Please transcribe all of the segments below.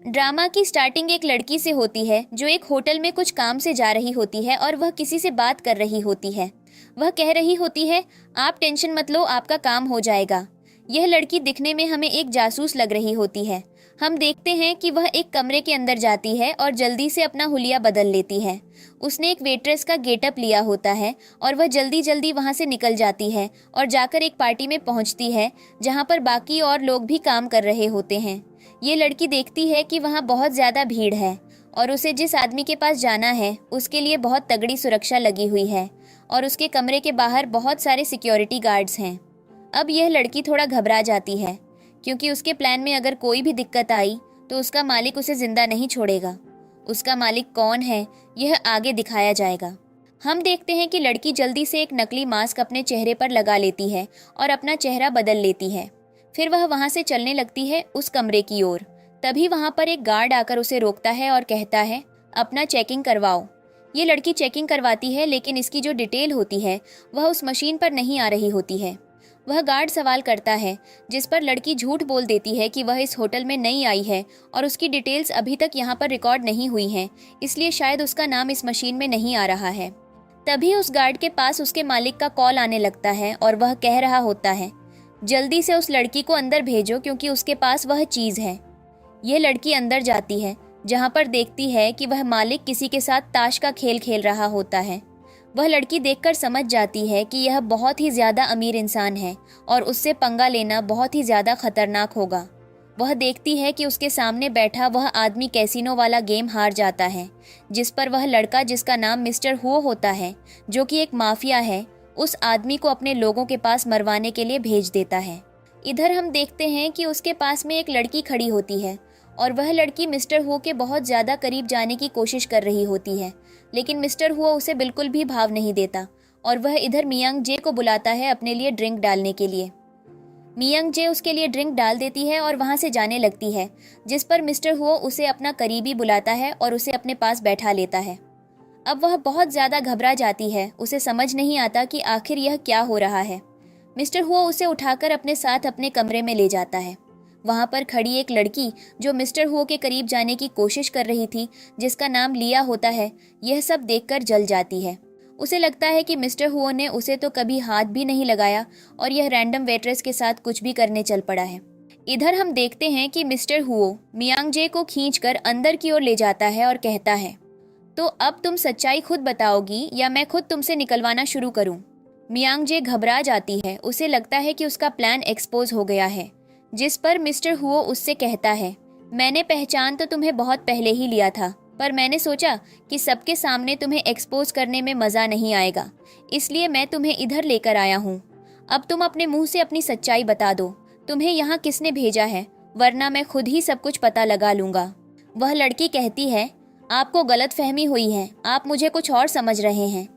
Drama की starting एक लड़की से होती है जो एक होटल में कुछ काम से जा रही होती है और वह किसी से बात कर रही होती है। वह कह रही होती है, आप टेंशन मत लो, आपका काम हो जाएगा। यह लड़की दिखने में हमें एक जासूस लग रही होती है। हम देखते हैं कि वह एक कमरे के अंदर जाती है और जल्दी से अपना हुलिया बदल लेती है। उसने एक वेट्रेस का गेटअप लिया होता है और वह जल्दी जल्दी वहां से निकल जाती है और जाकर एक पार्टी में पहुंचती है जहां पर बाकी और लोग भी काम कर रहे होते हैं। ये लड़की देखती है कि वहाँ बहुत ज़्यादा भीड़ है और उसे जिस आदमी के पास जाना है उसके लिए बहुत तगड़ी सुरक्षा लगी हुई है और उसके कमरे के बाहर बहुत सारे सिक्योरिटी गार्ड्स हैं। अब यह लड़की थोड़ा घबरा जाती है क्योंकि उसके प्लान में अगर कोई भी दिक्कत आई तो उसका मालिक उसे जिंदा नहीं छोड़ेगा। उसका मालिक कौन है यह आगे दिखाया जाएगा। हम देखते हैं कि लड़की जल्दी से एक नकली मास्क अपने चेहरे पर लगा लेती है और अपना चेहरा बदल लेती है। फिर वह वहां से चलने लगती है उस कमरे की ओर। तभी वहां पर एक गार्ड आकर उसे रोकता है और कहता है, अपना चेकिंग करवाओ। ये लड़की चेकिंग करवाती है लेकिन इसकी जो डिटेल होती है वह उस मशीन पर नहीं आ रही होती है। वह गार्ड सवाल करता है जिस पर लड़की झूठ बोल देती है कि वह इस होटल में नई आई है और उसकी डिटेल्स अभी तक यहाँ पर रिकॉर्ड नहीं हुई हैं, इसलिए शायद उसका नाम इस मशीन में नहीं आ रहा है। तभी उस गार्ड के पास उसके मालिक का कॉल आने लगता है और वह कह रहा होता है, जल्दी से उस लड़की को अंदर भेजो क्योंकि उसके पास वह चीज है। यह लड़की अंदर जाती है जहां पर देखती है कि वह मालिक किसी के साथ ताश का खेल खेल रहा होता है। वह लड़की देखकर समझ जाती है कि यह बहुत ही ज्यादा अमीर इंसान है और उससे पंगा लेना बहुत ही ज्यादा खतरनाक होगा। वह देखती है कि उसके सामने बैठा वह आदमी कैसीनो वाला गेम हार जाता है जिस पर वह लड़का, जिसका नाम मिस्टर हुओ होता है, जो कि एक माफिया है, उस आदमी को अपने लोगों के पास मरवाने के लिए भेज देता है। इधर हम देखते हैं कि उसके पास में एक लड़की खड़ी होती है और वह लड़की मिस्टर हुओ के बहुत ज़्यादा करीब जाने की कोशिश कर रही होती है, लेकिन मिस्टर हुओ उसे बिल्कुल भी भाव नहीं देता और वह इधर मियांग जे को बुलाता है अपने लिए ड्रिंक डालने के लिए। मियांग जे उसके लिए ड्रिंक डाल देती है और वहाँ से जाने लगती है, जिस पर मिस्टर हुओ उसे अपना करीबी बुलाता है और उसे अपने पास बैठा लेता है। अब वह बहुत ज़्यादा घबरा जाती है, उसे समझ नहीं आता कि आखिर यह क्या हो रहा है। मिस्टर हुओ उसे उठाकर अपने साथ अपने कमरे में ले जाता है। वहाँ पर खड़ी एक लड़की जो मिस्टर हुओ के करीब जाने की कोशिश कर रही थी, जिसका नाम लिया होता है, यह सब देखकर जल जाती है। उसे लगता है कि मिस्टर हुओ ने उसे तो कभी हाथ भी नहीं लगाया और यह रैंडम वेट्रेस के साथ कुछ भी करने चल पड़ा है। इधर हम देखते हैं कि मिस्टर हुओ मियांग जे को खींचकर अंदर की ओर ले जाता है और कहता है, तो अब तुम सच्चाई खुद बताओगी या मैं खुद तुमसे निकलवाना शुरू करूं? मियांग जे घबरा जाती है, उसे लगता है कि उसका प्लान एक्सपोज हो गया है। जिस पर मिस्टर हुओ उससे कहता है, मैंने पहचान तो तुम्हें बहुत पहले ही लिया था, पर मैंने सोचा कि सबके सामने तुम्हें एक्सपोज करने में मज़ा नहीं आएगा, इसलिए मैं तुम्हें इधर लेकर आया हूँ। अब तुम अपने मुंह से अपनी सच्चाई बता दो, तुम्हें यहाँ किसने भेजा है, वरना मैं खुद ही सब कुछ पता लगा लूँगा। वह लड़की कहती है, आपको गलतफहमी हुई है, आप मुझे कुछ और समझ रहे हैं।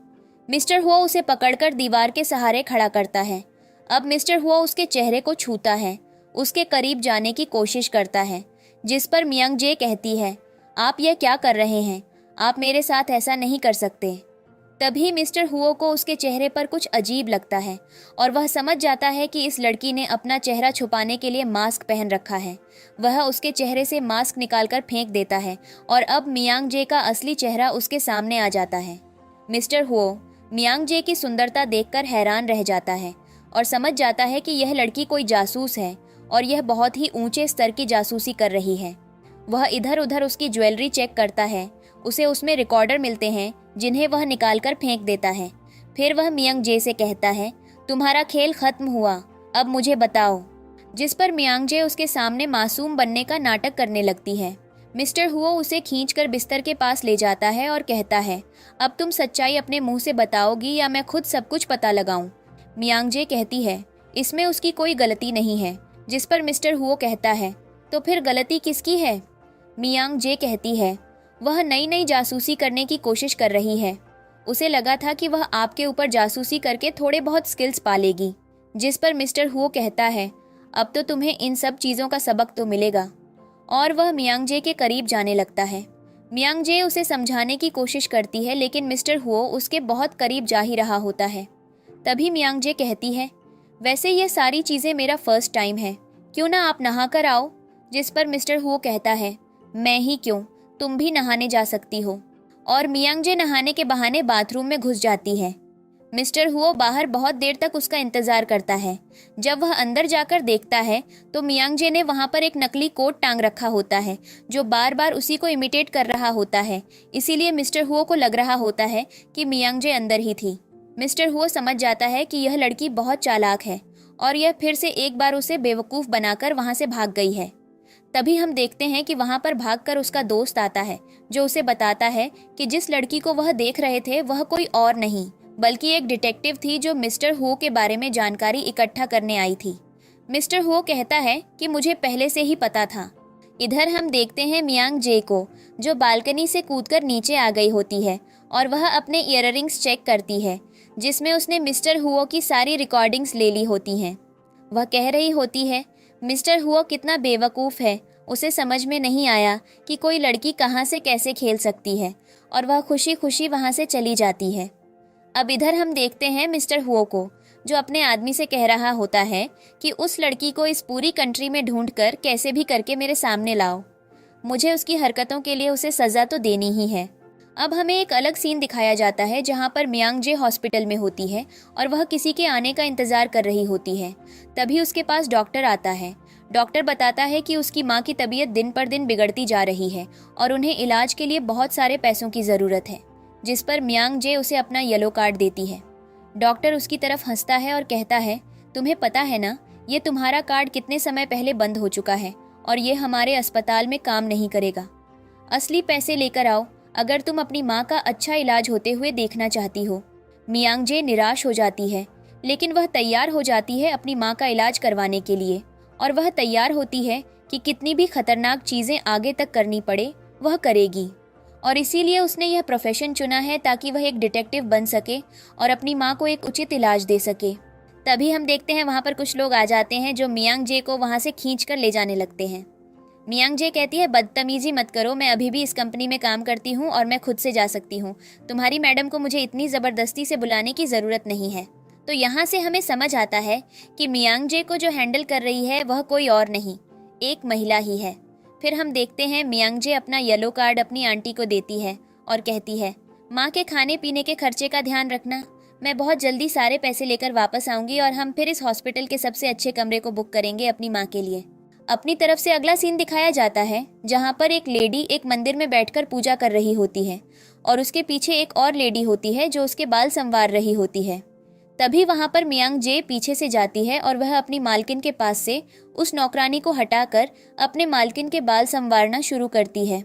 मिस्टर हुआ उसे पकड़कर दीवार के सहारे खड़ा करता है। अब मिस्टर हुआ उसके चेहरे को छूता है, उसके करीब जाने की कोशिश करता है, जिस पर मियांग जे कहती है, आप यह क्या कर रहे हैं, आप मेरे साथ ऐसा नहीं कर सकते। तभी मिस्टर हुओ को उसके चेहरे पर कुछ अजीब लगता है और वह समझ जाता है कि इस लड़की ने अपना चेहरा छुपाने के लिए मास्क पहन रखा है। वह उसके चेहरे से मास्क निकालकर फेंक देता है और अब मियांग जे का असली चेहरा उसके सामने आ जाता है। मिस्टर हुओ मियांग जे की सुंदरता देखकर हैरान रह जाता है और समझ जाता है कि यह लड़की कोई जासूस है और यह बहुत ही ऊंचे स्तर की जासूसी कर रही है। वह इधर उधर उसकी ज्वेलरी चेक करता है, उसे उसमें रिकॉर्डर मिलते हैं जिन्हें वह निकालकर फेंक देता है। फिर वह मियांग जे से कहता है, तुम्हारा खेल खत्म हुआ, अब मुझे बताओ। जिस पर मियांग जे उसके सामने मासूम बनने का नाटक करने लगती है। मिस्टर हुओ उसे खींचकर बिस्तर के पास ले जाता है और कहता है, अब तुम सच्चाई अपने मुंह से बताओगी या मैं खुद सब कुछ पता लगाऊं? मियांग जे कहती है, इसमें उसकी कोई गलती नहीं है। जिस पर मिस्टर हुओ कहता है, तो फिर गलती किसकी है? मियांग जे कहती है, वह नई नई जासूसी करने की कोशिश कर रही है, उसे लगा था कि वह आपके ऊपर जासूसी करके थोड़े बहुत स्किल्स पालेगी। जिस पर मिस्टर हुओ कहता है, अब तो तुम्हें इन सब चीज़ों का सबक तो मिलेगा। और वह मियांग जे के करीब जाने लगता है। मियांग जे उसे समझाने की कोशिश करती है, लेकिन मिस्टर हुओ उसके बहुत करीब जा ही रहा होता है। तभी मियांग जे कहती है, वैसे ये सारी चीज़ें मेरा फर्स्ट टाइम है, क्यों ना आप नहा कर आओ? जिस पर मिस्टर हुओ कहता है, मैं ही क्यों, तुम भी नहाने जा सकती हो। और मियांग जे नहाने के बहाने बाथरूम में घुस जाती है। मिस्टर हुओ बाहर बहुत देर तक उसका इंतजार करता है। जब वह अंदर जाकर देखता है तो मियांग जे ने वहां पर एक नकली कोट टांग रखा होता है जो बार बार उसी को इमिटेट कर रहा होता है। इसीलिए मिस्टर हुओ को लग रहा होता है कि मियांग जे अंदर ही थी। मिस्टर हुओ समझ जाता है कि यह लड़की बहुत चालाक है और यह फिर से एक बार उसे बेवकूफ़ बनाकर वहां से भाग गई है। तभी हम देखते हैं कि वहां पर भागकर उसका दोस्त आता है जो उसे बताता है कि जिस लड़की को वह देख रहे थे वह कोई और नहीं बल्कि एक डिटेक्टिव थी जो मिस्टर हो के बारे में जानकारी इकट्ठा करने आई थी। मिस्टर हो कहता है कि मुझे पहले से ही पता था। इधर हम देखते हैं मियांग जे को जो बालकनी से कूदकर नीचे आ गई होती है और वह अपने ईयररिंग्स चेक करती है जिसमें उसने मिस्टर हुओ की सारी रिकॉर्डिंग्स ले ली होती हैं। वह कह रही होती है मिस्टर हुओ कितना बेवकूफ़ है, उसे समझ में नहीं आया कि कोई लड़की कहाँ से कैसे खेल सकती है, और वह खुशी खुशी वहाँ से चली जाती है। अब इधर हम देखते हैं मिस्टर हुओ को जो अपने आदमी से कह रहा होता है कि उस लड़की को इस पूरी कंट्री में ढूंढकर कैसे भी करके मेरे सामने लाओ, मुझे उसकी हरकतों के लिए उसे सज़ा तो देनी ही है। अब हमें एक अलग सीन दिखाया जाता है जहाँ पर मियांग जे हॉस्पिटल में होती है और वह किसी के आने का इंतज़ार कर रही होती है। तभी उसके पास डॉक्टर आता है। डॉक्टर बताता है कि उसकी माँ की तबीयत दिन पर दिन बिगड़ती जा रही है और उन्हें इलाज के लिए बहुत सारे पैसों की ज़रूरत है, जिस पर मियांग जे उसे अपना येलो कार्ड देती है। डॉक्टर उसकी तरफ हंसता है और कहता है तुम्हें पता है ना, ये तुम्हारा कार्ड कितने समय पहले बंद हो चुका है और ये हमारे अस्पताल में काम नहीं करेगा। असली पैसे लेकर आओ अगर तुम अपनी माँ का अच्छा इलाज होते हुए देखना चाहती हो। मियांग जे निराश हो जाती है लेकिन वह तैयार हो जाती है अपनी माँ का इलाज करवाने के लिए, और वह तैयार होती है कि कितनी भी खतरनाक चीज़ें आगे तक करनी पड़े वह करेगी। और इसीलिए उसने यह प्रोफेशन चुना है ताकि वह एक डिटेक्टिव बन सके और अपनी माँ को एक उचित इलाज दे सके। तभी हम देखते हैं वहाँ पर कुछ लोग आ जाते हैं जो मियांग जे को वहाँ से खींच कर ले जाने लगते हैं। मियांग जे कहती है बदतमीजी मत करो, मैं अभी भी इस कंपनी में काम करती हूँ और मैं खुद से जा सकती हूँ। तुम्हारी मैडम को मुझे इतनी ज़बरदस्ती से बुलाने की ज़रूरत नहीं है। तो यहाँ से हमें समझ आता है कि मियांग जे को जो हैंडल कर रही है वह कोई और नहीं, एक महिला ही है। फिर हम देखते हैं मियांग जे अपना येलो कार्ड अपनी आंटी को देती है और कहती है माँ के खाने पीने के खर्चे का ध्यान रखना, मैं बहुत जल्दी सारे पैसे लेकर वापस आऊँगी और हम फिर इस हॉस्पिटल के सबसे अच्छे कमरे को बुक करेंगे अपनी माँ के लिए। अपनी तरफ से अगला सीन दिखाया जाता है जहाँ पर एक लेडी एक मंदिर में बैठकर पूजा कर रही होती है और उसके पीछे एक और लेडी होती है जो उसके बाल संवार रही होती है। तभी वहाँ पर मियांग जे पीछे से जाती है और वह अपनी मालकिन के पास से उस नौकरानी को हटाकर अपने मालकिन के बाल संवारना शुरू करती है।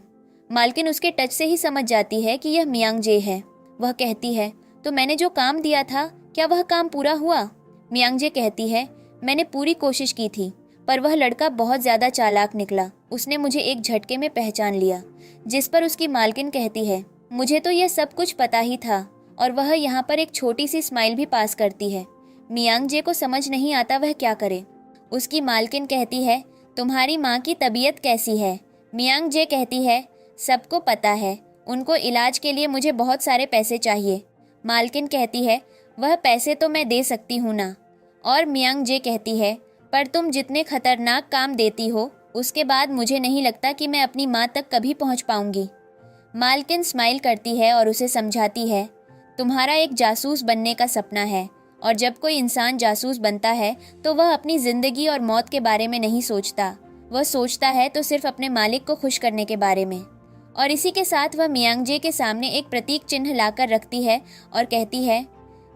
मालकिन उसके टच से ही समझ जाती है कि यह मियांग जे है। वह कहती है तो मैंने जो काम दिया था क्या वह काम पूरा हुआ? मियांग जे कहती है मैंने पूरी कोशिश की थी पर वह लड़का बहुत ज़्यादा चालाक निकला, उसने मुझे एक झटके में पहचान लिया। जिस पर उसकी मालकिन कहती है मुझे तो यह सब कुछ पता ही था, और वह यहाँ पर एक छोटी सी स्माइल भी पास करती है। मियांग जे को समझ नहीं आता वह क्या करे। उसकी मालकिन कहती है तुम्हारी माँ की तबीयत कैसी है? मियांग जे कहती है सबको पता है, उनको इलाज के लिए मुझे बहुत सारे पैसे चाहिए। मालकिन कहती है वह पैसे तो मैं दे सकती हूँ ना। और मियांग जे कहती है पर तुम जितने खतरनाक काम देती हो उसके बाद मुझे नहीं लगता कि मैं अपनी माँ तक कभी पहुँच पाऊँगी। मालकिन स्माइल करती है और उसे समझाती है तुम्हारा एक जासूस बनने का सपना है, और जब कोई इंसान जासूस बनता है तो वह अपनी ज़िंदगी और मौत के बारे में नहीं सोचता, वह सोचता है तो सिर्फ अपने मालिक को खुश करने के बारे में। और इसी के साथ वह मियांग जे के सामने एक प्रतीक चिन्ह लाकर रखती है और कहती है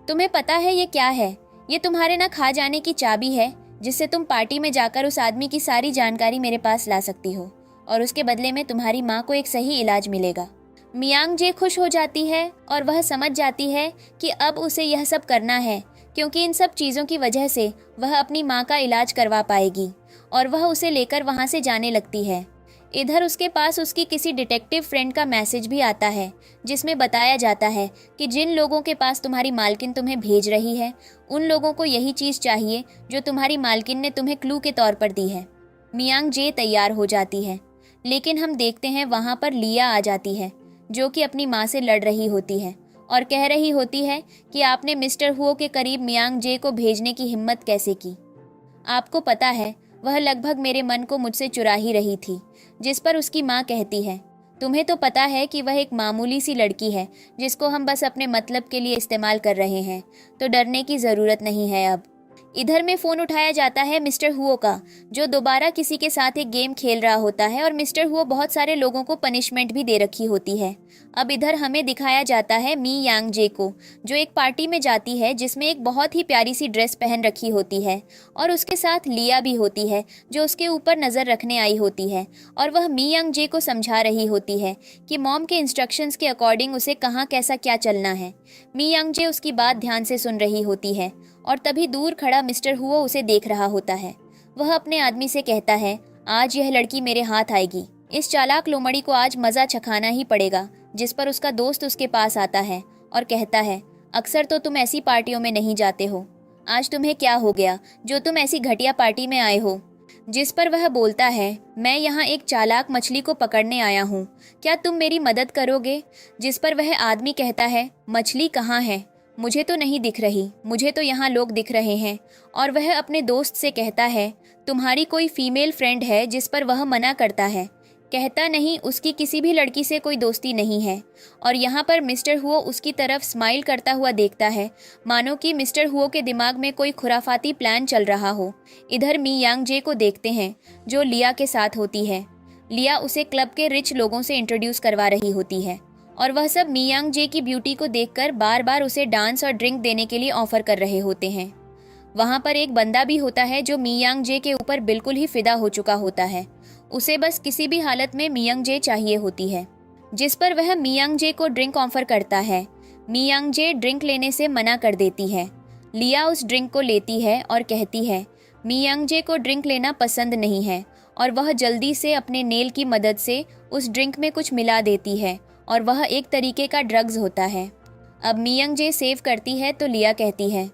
तुम्हें पता है ये क्या है? ये तुम्हारे ना खा जाने की चाबी है जिससे तुम पार्टी में जाकर उस आदमी की सारी जानकारी मेरे पास ला सकती हो, और उसके बदले में तुम्हारी माँ को एक सही इलाज मिलेगा। मियांग जे खुश हो जाती है और वह समझ जाती है कि अब उसे यह सब करना है क्योंकि इन सब चीज़ों की वजह से वह अपनी माँ का इलाज करवा पाएगी, और वह उसे लेकर वहाँ से जाने लगती है। इधर उसके पास उसकी किसी डिटेक्टिव फ्रेंड का मैसेज भी आता है जिसमें बताया जाता है कि जिन लोगों के पास तुम्हारी मालकिन तुम्हें भेज रही है उन लोगों को यही चीज़ चाहिए जो तुम्हारी मालकिन ने तुम्हें क्लू के तौर पर दी है। मियांग जे तैयार हो जाती है लेकिन हम देखते हैं वहाँ पर लिया आ जाती है जो कि अपनी माँ से लड़ रही होती है और कह रही होती है कि आपने मिस्टर हुओ के करीब मियांग जे को भेजने की हिम्मत कैसे की? आपको पता है वह लगभग मेरे मन को मुझसे चुरा ही रही थी। जिस पर उसकी माँ कहती है, तुम्हें तो पता है कि वह एक मामूली सी लड़की है जिसको हम बस अपने मतलब के लिए इस्तेमाल कर रहे हैं, तो डरने की ज़रूरत नहीं है अब। इधर में फ़ोन उठाया जाता है मिस्टर हुओ का, जो दोबारा किसी के साथ एक गेम खेल रहा होता है और मिस्टर हुओ बहुत सारे लोगों को पनिशमेंट भी दे रखी होती है। अब इधर हमें दिखाया जाता है मी यांग जे को, जो एक पार्टी में जाती है जिसमें एक बहुत ही प्यारी सी ड्रेस पहन रखी होती है और उसके साथ लिया भी होती है जो उसके ऊपर नज़र रखने आई होती है। और वह मी यांग जे को समझा रही होती है कि मॉम के इंस्ट्रक्शंस के अकॉर्डिंग उसे कहाँ कैसा क्या चलना है। मी यांग जे उसकी बात ध्यान से सुन रही होती है और तभी दूर खड़ा मिस्टर हुओ उसे देख रहा होता है। वह अपने आदमी से कहता है, आज यह लड़की मेरे हाथ आएगी, इस चालाक लोमड़ी को आज मज़ा चखाना ही पड़ेगा। जिस पर उसका दोस्त उसके पास आता है और कहता है, अक्सर तो तुम ऐसी पार्टियों में नहीं जाते हो, आज तुम्हें क्या हो गया जो तुम ऐसी घटिया पार्टी में आए हो। जिस पर वह बोलता है, मैं यहाँ एक चालाक मछली को पकड़ने आया हूँ, क्या तुम मेरी मदद करोगे। जिस पर वह आदमी कहता है, मछली कहाँ है, मुझे तो नहीं दिख रही, मुझे तो यहाँ लोग दिख रहे हैं। और वह अपने दोस्त से कहता है, तुम्हारी कोई फीमेल फ्रेंड है। जिस पर वह मना करता है, कहता नहीं, उसकी किसी भी लड़की से कोई दोस्ती नहीं है। और यहाँ पर मिस्टर हुओ उसकी तरफ स्माइल करता हुआ देखता है, मानो कि मिस्टर हुओ के दिमाग में कोई खुराफाती प्लान चल रहा हो। इधर मी यांग जे को देखते हैं, जो लिया के साथ होती है। लिया उसे क्लब के रिच लोगों से इंट्रोड्यूस करवा रही होती है और वह सब मी यांग जे की ब्यूटी को देखकर बार बार उसे डांस और ड्रिंक देने के लिए ऑफर कर रहे होते हैं। वहाँ पर एक बंदा भी होता है जो मी यांग जे के ऊपर बिल्कुल ही फिदा हो चुका होता है। उसे बस किसी भी हालत में मी यांग जे चाहिए होती है। जिस पर वह मी यांग जे को ड्रिंक ऑफर करता है। मी यांग जे ड्रिंक लेने से मना कर देती है। लिया उस ड्रिंक को लेती है और कहती है, मी यांग जे को ड्रिंक लेना पसंद नहीं है और वह जल्दी से अपने नेल की मदद से उस ड्रिंक में कुछ मिला देती है और वह एक तरीके का ड्रग्स होता है। अब मी यांग जे सेव करती है तो लिया कहती है,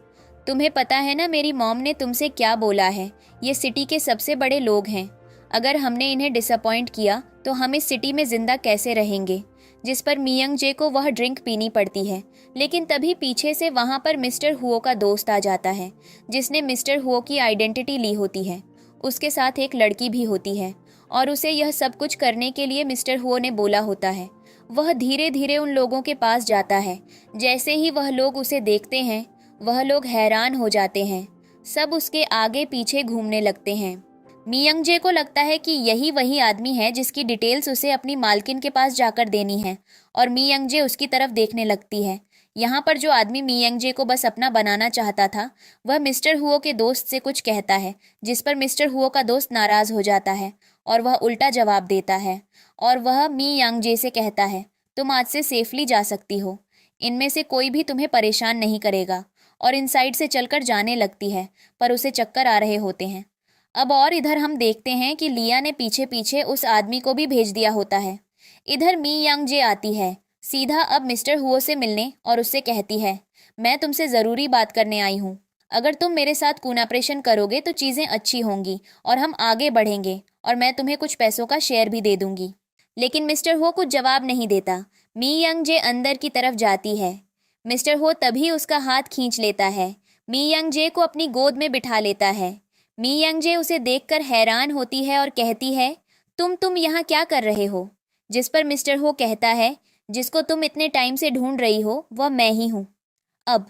तुम्हें पता है ना मेरी मॉम ने तुमसे क्या बोला है, ये सिटी के सबसे बड़े लोग हैं, अगर हमने इन्हें डिसअपॉइंट किया तो हम इस सिटी में जिंदा कैसे रहेंगे। जिस पर मी यांग जे को वह ड्रिंक पीनी पड़ती है, लेकिन तभी पीछे से वहाँ पर मिस्टर हुओ का दोस्त आ जाता है, जिसने मिस्टर हुओ की आइडेंटिटी ली होती है। उसके साथ एक लड़की भी होती है और उसे यह सब कुछ करने के लिए मिस्टर हुओ ने बोला होता है। वह धीरे धीरे उन लोगों के पास जाता है। जैसे ही वह लोग उसे देखते हैं, वह लोग हैरान हो जाते हैं, सब उसके आगे पीछे घूमने लगते हैं। मी यांग जे को लगता है कि यही वही आदमी है जिसकी डिटेल्स उसे अपनी मालकिन के पास जाकर देनी है और मी यांग जे उसकी तरफ देखने लगती है। यहाँ पर जो आदमी मी यांग जे को बस अपना बनाना चाहता था, वह मिस्टर हुओ के दोस्त से कुछ कहता है, जिस पर मिस्टर हुओ का दोस्त नाराज हो जाता है और वह उल्टा जवाब देता है और वह मी यांग जे से कहता है, तुम आज से सेफली जा सकती हो, इनमें से कोई भी तुम्हें परेशान नहीं करेगा। और इनसाइड से चलकर जाने लगती है, पर उसे चक्कर आ रहे होते हैं। अब और इधर हम देखते हैं कि लिया ने पीछे पीछे उस आदमी को भी भेज दिया होता है। इधर मी यांग जे आती है सीधा अब मिस्टर हुओ से मिलने और उससे कहती है, मैं तुमसे ज़रूरी बात करने आई हूँ, अगर तुम मेरे साथ खून ऑपरेशन करोगे तो चीज़ें अच्छी होंगी और हम आगे बढ़ेंगे और मैं तुम्हें कुछ पैसों का शेयर भी दे दूंगी। लेकिन मिस्टर हुओ कुछ जवाब नहीं देता। मी यांग जे अंदर की तरफ जाती है। मिस्टर हुओ तभी उसका हाथ खींच लेता है, मी यांग जे को अपनी गोद में बिठा लेता है। मी यांग जे उसे देखकर हैरान होती है और कहती है, तुम यहाँ क्या कर रहे हो। जिस पर मिस्टर हुओ कहता है, जिसको तुम इतने टाइम से ढूंढ रही हो वह मैं ही हूँ। अब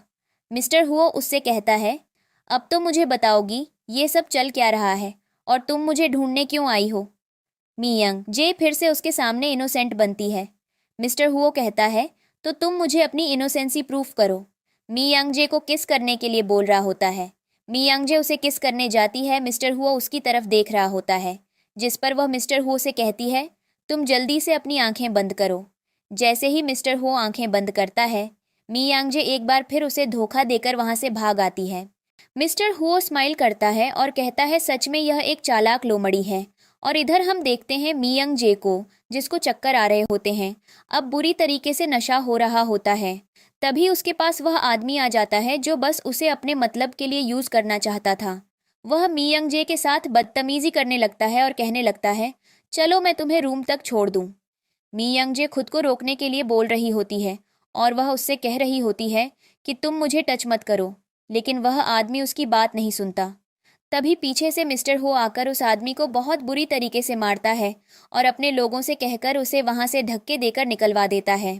मिस्टर हुओ उससे कहता है, अब तो मुझे बताओगी ये सब चल क्या रहा है और तुम मुझे ढूंढने क्यों आई हो। मी यांग जे फिर से उसके सामने इनोसेंट बनती है। मिस्टर हुओ कहता है, तो तुम मुझे अपनी इनोसेंसी प्रूफ करो। मी यांग जे को किस करने के लिए बोल रहा होता है। मी यांग जे उसे किस करने जाती है, मिस्टर हुओ उसकी तरफ देख रहा होता है। जिस पर वह मिस्टर हुओ से कहती है, तुम जल्दी से अपनी आंखें बंद करो। जैसे ही मिस्टर हुओ आंखें बंद करता है, मी यांग जे एक बार फिर उसे धोखा देकर वहां से भाग आती है। मिस्टर हुओ स्माइल करता है और कहता है, सच में यह एक चालाक लोमड़ी है। और इधर हम देखते हैं मी यांग जे को, जिसको चक्कर आ रहे होते हैं, अब बुरी तरीके से नशा हो रहा होता है। तभी उसके पास वह आदमी आ जाता है जो बस उसे अपने मतलब के लिए यूज़ करना चाहता था। वह मी यांग जे के साथ बदतमीजी करने लगता है और कहने लगता है, चलो मैं तुम्हें रूम तक छोड़ दूँ। मी यांग जे खुद को रोकने के लिए बोल रही होती है और वह उससे कह रही होती है कि तुम मुझे टच मत करो, लेकिन वह आदमी उसकी बात नहीं सुनता। तभी पीछे से मिस्टर हो आकर उस आदमी को बहुत बुरी तरीके से मारता है और अपने लोगों से कहकर उसे वहां से धक्के देकर निकलवा देता है।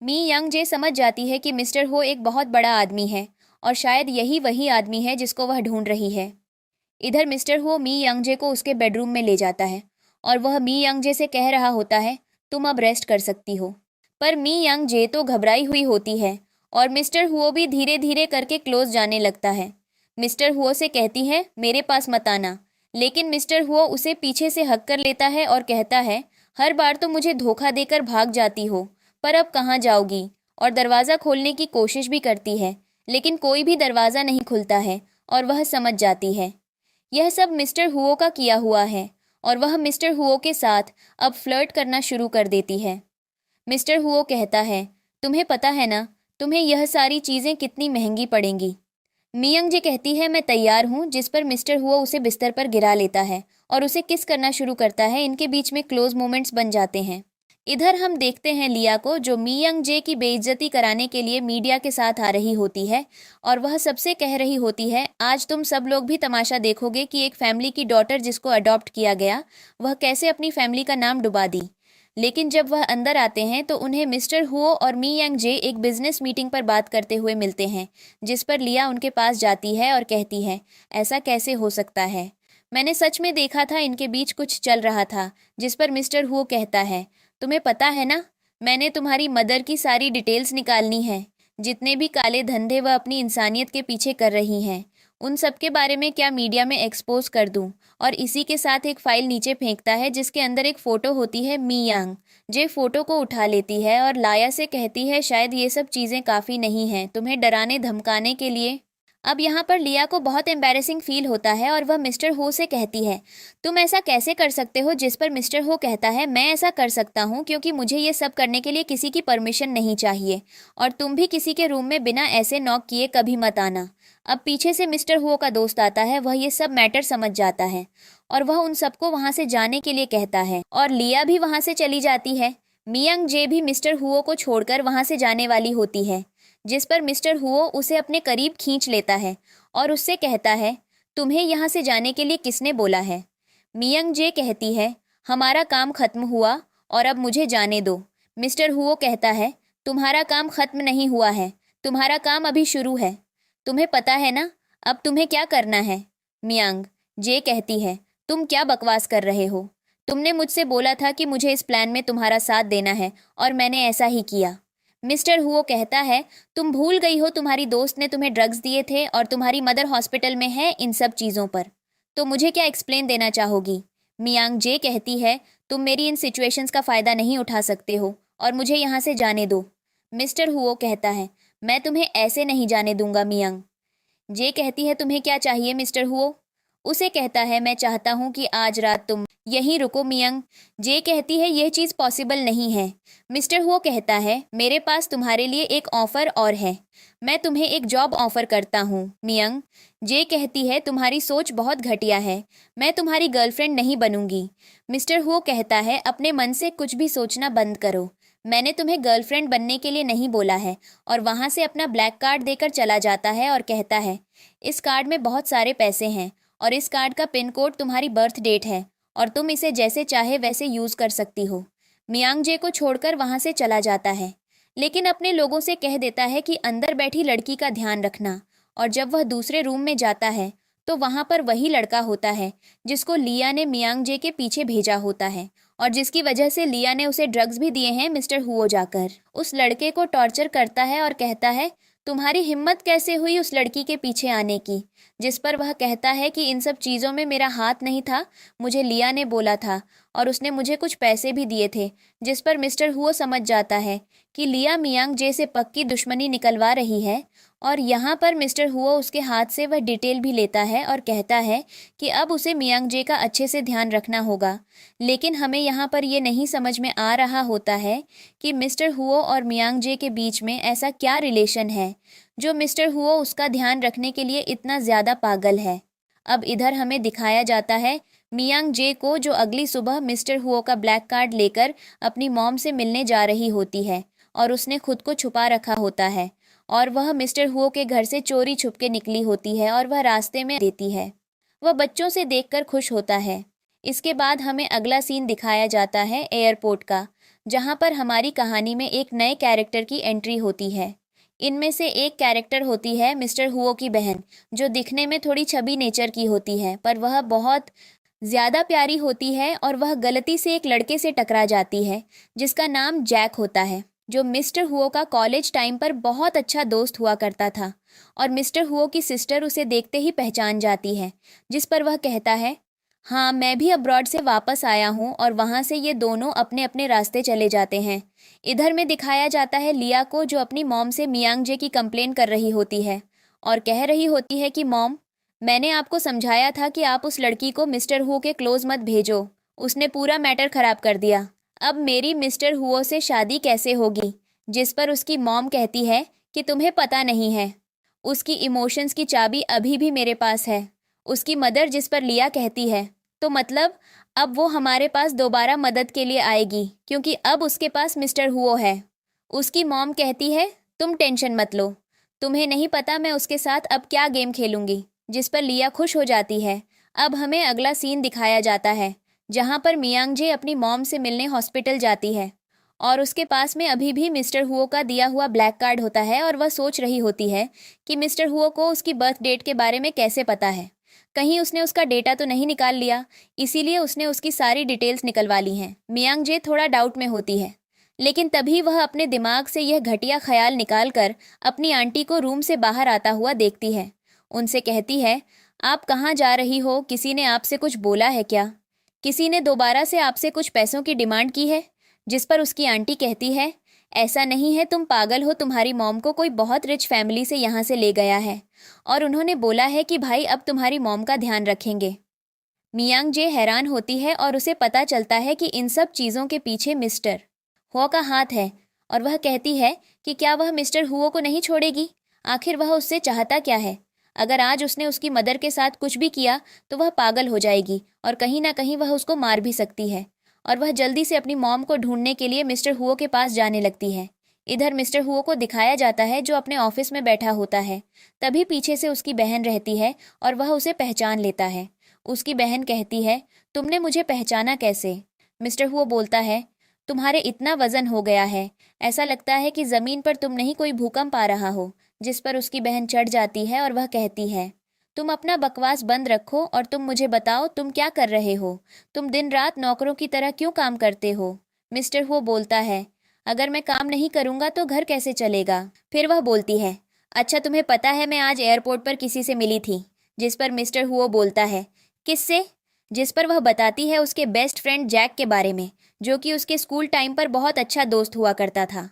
मी यंग जे समझ जाती है कि मिस्टर हो एक बहुत बड़ा आदमी है और शायद यही वही आदमी है जिसको वह ढूंढ रही है। इधर मिस्टर हो मी यंग जे को उसके बेडरूम में ले जाता है और वह मी यंग जे से कह रहा होता है, तुम अब रेस्ट कर सकती हो। पर मी यंग जे तो घबराई हुई होती है और मिस्टर हुओ भी धीरे धीरे करके क्लोज जाने लगता है। मिस्टर हुओ से कहती है, मेरे पास मत आना। लेकिन मिस्टर हुओ उसे पीछे से हक कर लेता है और कहता है, हर बार तो मुझे धोखा देकर भाग जाती हो, पर अब कहाँ जाओगी। और दरवाज़ा खोलने की कोशिश भी करती है, लेकिन कोई भी दरवाज़ा नहीं खुलता है और वह समझ जाती है यह सब मिस्टर हुओ का किया हुआ है और वह मिस्टर हुओ के साथ अब फ्लर्ट करना शुरू कर देती है। मिस्टर हुओ कहता है, तुम्हें पता है ना, तुम्हें यह सारी चीज़ें कितनी महंगी पड़ेंगी। मियंग जी कहती है, मैं तैयार हूँ, जिस पर मिस्टर हुओ उसे बिस्तर पर गिरा लेता है और उसे किस करना शुरू करता है। इनके बीच में क्लोज मोमेंट्स बन जाते हैं। इधर हम देखते हैं लिया को, जो मियंग जे की बेइज्जती कराने के लिए मीडिया के साथ आ रही होती है और वह सबसे कह रही होती है, आज तुम सब लोग भी तमाशा देखोगे कि एक फैमिली की डॉटर जिसको अडॉप्ट किया गया वह कैसे अपनी फैमिली का नाम डुबा दी। लेकिन जब वह अंदर आते हैं तो उन्हें मिस्टर हुओ और मी यंग जे एक बिजनेस मीटिंग पर बात करते हुए मिलते हैं, जिस पर लिया उनके पास जाती है और कहती है, ऐसा कैसे हो सकता है, मैंने सच में देखा था इनके बीच कुछ चल रहा था। जिस पर मिस्टर हुओ कहता है, तुम्हें पता है ना, मैंने तुम्हारी मदर की सारी डिटेल्स निकालनी है, जितने भी काले धंधे वह अपनी इंसानियत के पीछे कर रही हैं उन सब के बारे में क्या मीडिया में एक्सपोज कर दूं। और इसी के साथ एक फाइल नीचे फेंकता है जिसके अंदर एक फ़ोटो होती है। मी यांग जे फ़ोटो को उठा लेती है और लाया से कहती है, शायद ये सब चीज़ें काफ़ी नहीं हैं तुम्हें डराने धमकाने के लिए। अब यहाँ पर लिया को बहुत एम्बैरेसिंग फील होता है और वह मिस्टर हो से कहती है, तुम ऐसा कैसे कर सकते हो। जिस पर मिस्टर हो कहता है, मैं ऐसा कर सकता हूँ क्योंकि मुझे ये सब करने के लिए किसी की परमिशन नहीं चाहिए और तुम भी किसी के रूम में बिना ऐसे नॉक किए कभी मत आना। अब पीछे से मिस्टर हुओ का दोस्त आता है, वह ये सब मैटर समझ जाता है और वह उन सबको वहाँ से जाने के लिए कहता है और लिया भी वहाँ से चली जाती है। मियंग जे भी मिस्टर हुओ को छोड़कर वहाँ से जाने वाली होती है, जिस पर मिस्टर हुओ उसे अपने करीब खींच लेता है और उससे कहता है, तुम्हें यहाँ से जाने के लिए किसने बोला है। मियंग जे कहती है, हमारा काम खत्म हुआ और अब मुझे जाने दो। मिस्टर हुओ कहता है, तुम्हारा काम खत्म नहीं हुआ है, तुम्हारा काम अभी शुरू है, तुम्हें पता है ना अब तुम्हें क्या करना है। मियांग जे कहती है, तुम क्या बकवास कर रहे हो, तुमने मुझसे बोला था कि मुझे इस प्लान में तुम्हारा साथ देना है और मैंने ऐसा ही किया। मिस्टर हुओ कहता है, तुम भूल गई हो तुम्हारी दोस्त ने तुम्हें ड्रग्स दिए थे और तुम्हारी मदर हॉस्पिटल में है इन सब चीज़ों पर, तो मुझे क्या एक्सप्लेन देना चाहोगी। मियांग जे कहती है, तुम मेरी इन सिचुएशंस का फ़ायदा नहीं उठा सकते हो और मुझे यहाँ से जाने दो। मिस्टर हुओ कहता है, मैं तुम्हें ऐसे नहीं जाने दूंगा। मियांग जे कहती है, तुम्हें क्या चाहिए मिस्टर हुओ। उसे कहता है, मैं चाहता हूँ कि आज रात तुम यहीं रुको। मियांग जे कहती है, यह चीज़ पॉसिबल नहीं है। मिस्टर हुओ कहता है, मेरे पास तुम्हारे लिए एक ऑफ़र और है, मैं तुम्हें एक जॉब ऑफ़र करता हूँ। मियांग जे कहती है, तुम्हारी सोच बहुत घटिया है, मैं तुम्हारी गर्लफ्रेंड नहीं बनूंगी। मिस्टर हुओ कहता है, अपने मन से कुछ भी सोचना बंद करो, मैंने तुम्हें गर्लफ्रेंड बनने के लिए नहीं बोला है। और वहाँ से अपना ब्लैक कार्ड देकर चला जाता है और कहता है, इस कार्ड में बहुत सारे पैसे हैं और इस कार्ड का पिन कोड तुम्हारी बर्थ डेट है और तुम इसे जैसे चाहे वैसे यूज़ कर सकती हो। मियांग जे को छोड़कर वहाँ से चला जाता है, लेकिन अपने लोगों से कह देता है कि अंदर बैठी लड़की का ध्यान रखना। और जब वह दूसरे रूम में जाता है तो वहाँ पर वही लड़का होता है जिसको लिया ने मियांग जे के पीछे भेजा होता है और जिसकी वजह से लिया ने उसे ड्रग्स भी दिए हैं। मिस्टर हुओ जाकर उस लड़के को टॉर्चर करता है और कहता है, तुम्हारी हिम्मत कैसे हुई उस लड़की के पीछे आने की। जिस पर वह कहता है कि इन सब चीज़ों में मेरा हाथ नहीं था, मुझे लिया ने बोला था और उसने मुझे कुछ पैसे भी दिए थे। जिस पर मिस्टर हुओ समझ जाता है कि लिया मियांग जे से पक्की दुश्मनी निकलवा रही है और यहाँ पर मिस्टर हुओ उसके हाथ से वह डिटेल भी लेता है और कहता है कि अब उसे मियांग जे का अच्छे से ध्यान रखना होगा। लेकिन हमें यहाँ पर ये नहीं समझ में आ रहा होता है कि मिस्टर हुओ और मियांग जे के बीच में ऐसा क्या रिलेशन है जो मिस्टर हुओ उसका ध्यान रखने के लिए इतना ज़्यादा पागल है। अब इधर हमें दिखाया जाता है मियांग जे को, जो अगली सुबह मिस्टर हुओ का ब्लैक कार्ड लेकर अपनी मॉम से मिलने जा रही होती है और उसने खुद को छुपा रखा होता है और वह मिस्टर हुओ के घर से चोरी छुप के निकली होती है और वह रास्ते में देती है। वह बच्चों से देखकर खुश होता है। इसके बाद हमें अगला सीन दिखाया जाता है एयरपोर्ट का, जहां पर हमारी कहानी में एक नए कैरेक्टर की एंट्री होती है। इनमें से एक कैरेक्टर होती है मिस्टर हुओ की बहन, जो दिखने में थोड़ी छबी नेचर की होती है, पर वह बहुत ज़्यादा प्यारी होती है और वह गलती से एक लड़के से टकरा जाती है जिसका नाम जैक होता है, जो मिस्टर हुओ का कॉलेज टाइम पर बहुत अच्छा दोस्त हुआ करता था। और मिस्टर हुओ की सिस्टर उसे देखते ही पहचान जाती है, जिस पर वह कहता है, हाँ मैं भी अब्रॉड से वापस आया हूँ, और वहाँ से ये दोनों अपने अपने रास्ते चले जाते हैं। इधर में दिखाया जाता है लिया को, जो अपनी मॉम से मियांग जे की कंप्लेन कर रही होती है और कह रही होती है कि मॉम, मैंने आपको समझाया था कि आप उस लड़की को मिस्टर हुओ के क्लोज मत भेजो, उसने पूरा मैटर खराब कर दिया। अब मेरी मिस्टर हुओ से शादी कैसे होगी? जिस पर उसकी मॉम कहती है कि तुम्हें पता नहीं है, उसकी इमोशंस की चाबी अभी भी मेरे पास है। उसकी मदर, जिस पर लिया कहती है, तो मतलब अब वो हमारे पास दोबारा मदद के लिए आएगी क्योंकि अब उसके पास मिस्टर हुओ है। उसकी मॉम कहती है, तुम टेंशन मत लो, तुम्हें नहीं पता मैं उसके साथ अब क्या गेम खेलूंगी। जिस पर लिया खुश हो जाती है। अब हमें अगला सीन दिखाया जाता है, जहां पर मियांग जे अपनी मॉम से मिलने हॉस्पिटल जाती है और उसके पास में अभी भी मिस्टर हुओ का दिया हुआ ब्लैक कार्ड होता है और वह सोच रही होती है कि मिस्टर हुओ को उसकी बर्थ डेट के बारे में कैसे पता है, कहीं उसने उसका डेटा तो नहीं निकाल लिया, इसीलिए उसने उसकी सारी डिटेल्स निकलवा ली हैं। मियांग जे थोड़ा डाउट में होती है, लेकिन तभी वह अपने दिमाग से यह घटिया ख्याल निकालकर अपनी आंटी को रूम से बाहर आता हुआ देखती है। उनसे कहती है, आप कहाँ जा रही हो? किसी ने आपसे कुछ बोला है क्या? किसी ने दोबारा से आपसे कुछ पैसों की डिमांड की है? जिस पर उसकी आंटी कहती है, ऐसा नहीं है, तुम पागल हो, तुम्हारी मॉम को कोई बहुत रिच फैमिली से यहाँ से ले गया है और उन्होंने बोला है कि भाई अब तुम्हारी मॉम का ध्यान रखेंगे। मियांग जे हैरान होती है और उसे पता चलता है कि इन सब चीज़ों के पीछे मिस्टर हुओ का हाथ है, और वह कहती है कि क्या वह मिस्टर हुओ को नहीं छोड़ेगी? आखिर वह उससे चाहता क्या है? अगर आज उसने उसकी मदर के साथ कुछ भी किया तो वह पागल हो जाएगी और कहीं ना कहीं वह उसको मार भी सकती है। और वह जल्दी से अपनी मॉम को ढूंढने के लिए मिस्टर हुओ के पास जाने लगती है। इधर मिस्टर हुओ को दिखाया जाता है जो अपने ऑफिस में बैठा होता है। तभी पीछे से उसकी बहन रहती है और वह उसे पहचान लेता है। उसकी बहन कहती है, तुमने मुझे पहचाना कैसे? मिस्टर हुओ बोलता है, तुम्हारे इतना वजन हो गया है, ऐसा लगता है कि ज़मीन पर तुम नहीं कोई भूकंप आ रहा हो। जिस पर उसकी बहन चढ़ जाती है और वह कहती है, तुम अपना बकवास बंद रखो और तुम मुझे बताओ तुम क्या कर रहे हो? तुम दिन रात नौकरों की तरह क्यों काम करते हो? मिस्टर हुओ बोलता है, अगर मैं काम नहीं करूँगा तो घर कैसे चलेगा? फिर वह बोलती है, अच्छा तुम्हें पता है मैं आज एयरपोर्ट पर किसी से मिली थी? जिस पर मिस्टर हुओ बोलता है, किससे? जिस पर वह बताती है उसके बेस्ट फ्रेंड जैक के बारे में, जो कि उसके स्कूल टाइम पर बहुत अच्छा दोस्त हुआ करता था।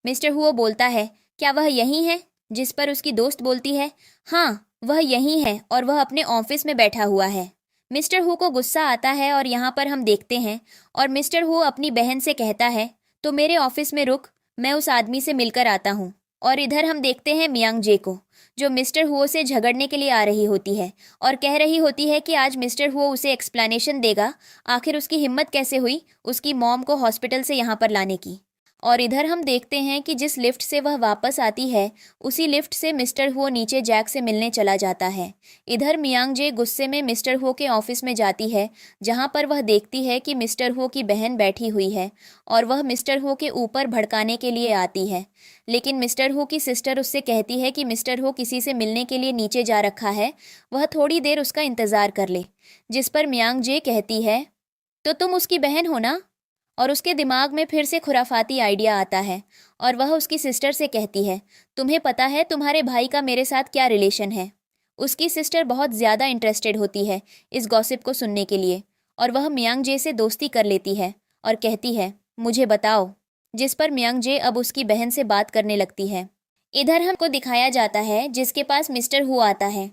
मिस्टर हुओ बोलता है, क्या वह यही है? जिस पर उसकी दोस्त बोलती है, हाँ वह यही है और वह अपने ऑफिस में बैठा हुआ है। मिस्टर हु को गुस्सा आता है और यहाँ पर हम देखते हैं, और मिस्टर हु अपनी बहन से कहता है, तो मेरे ऑफिस में रुक, मैं उस आदमी से मिलकर आता हूँ। और इधर हम देखते हैं मियांग जे को, जो मिस्टर हुओ से झगड़ने के लिए आ रही होती है और कह रही होती है कि आज मिस्टर हुओ उसे एक्सप्लेनेशन देगा, आखिर उसकी हिम्मत कैसे हुई उसकी मॉम को हॉस्पिटल से यहाँ पर लाने की। और इधर हम देखते हैं कि जिस लिफ्ट से वह वापस आती है उसी लिफ्ट से मिस्टर हुओ नीचे जैक से मिलने चला जाता है। इधर मियांग जे गुस्से में मिस्टर हुओ के ऑफिस में जाती है, जहां पर वह देखती है कि मिस्टर हुओ की बहन बैठी हुई है और वह मिस्टर हुओ के ऊपर भड़काने के लिए आती है। लेकिन मिस्टर हुओ की सिस्टर उससे कहती है कि मिस्टर हुओ किसी से मिलने के लिए नीचे जा रखा है, वह थोड़ी देर उसका इंतज़ार कर ले। जिस पर मियांग जे कहती है, तो तुम उसकी बहन हो ना? और उसके दिमाग में फिर से खुराफाती आइडिया आता है और वह उसकी सिस्टर से कहती है, तुम्हें पता है तुम्हारे भाई का मेरे साथ क्या रिलेशन है? उसकी सिस्टर बहुत ज़्यादा इंटरेस्टेड होती है इस गॉसिप को सुनने के लिए और वह मियांग जे से दोस्ती कर लेती है और कहती है, मुझे बताओ। जिस पर मियांग जे अब उसकी बहन से बात करने लगती है। इधर हमको दिखाया जाता है जिसके पास मिस्टर हु आता है।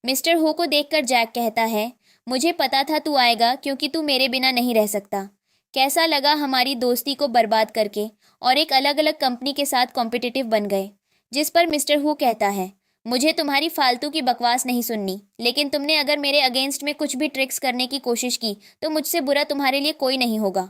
मिस्टर हु को देखकर जैक कहता है, मुझे पता था तू आएगा क्योंकि तू मेरे बिना नहीं रह सकता। कैसा लगा हमारी दोस्ती को बर्बाद करके और एक अलग अलग कंपनी के साथ कॉम्पिटिटिव बन गए। जिस पर मिस्टर हु कहता है, मुझे तुम्हारी फालतू की बकवास नहीं सुननी, लेकिन तुमने अगर मेरे अगेंस्ट में कुछ भी ट्रिक्स करने की कोशिश की तो मुझसे बुरा तुम्हारे लिए कोई नहीं होगा।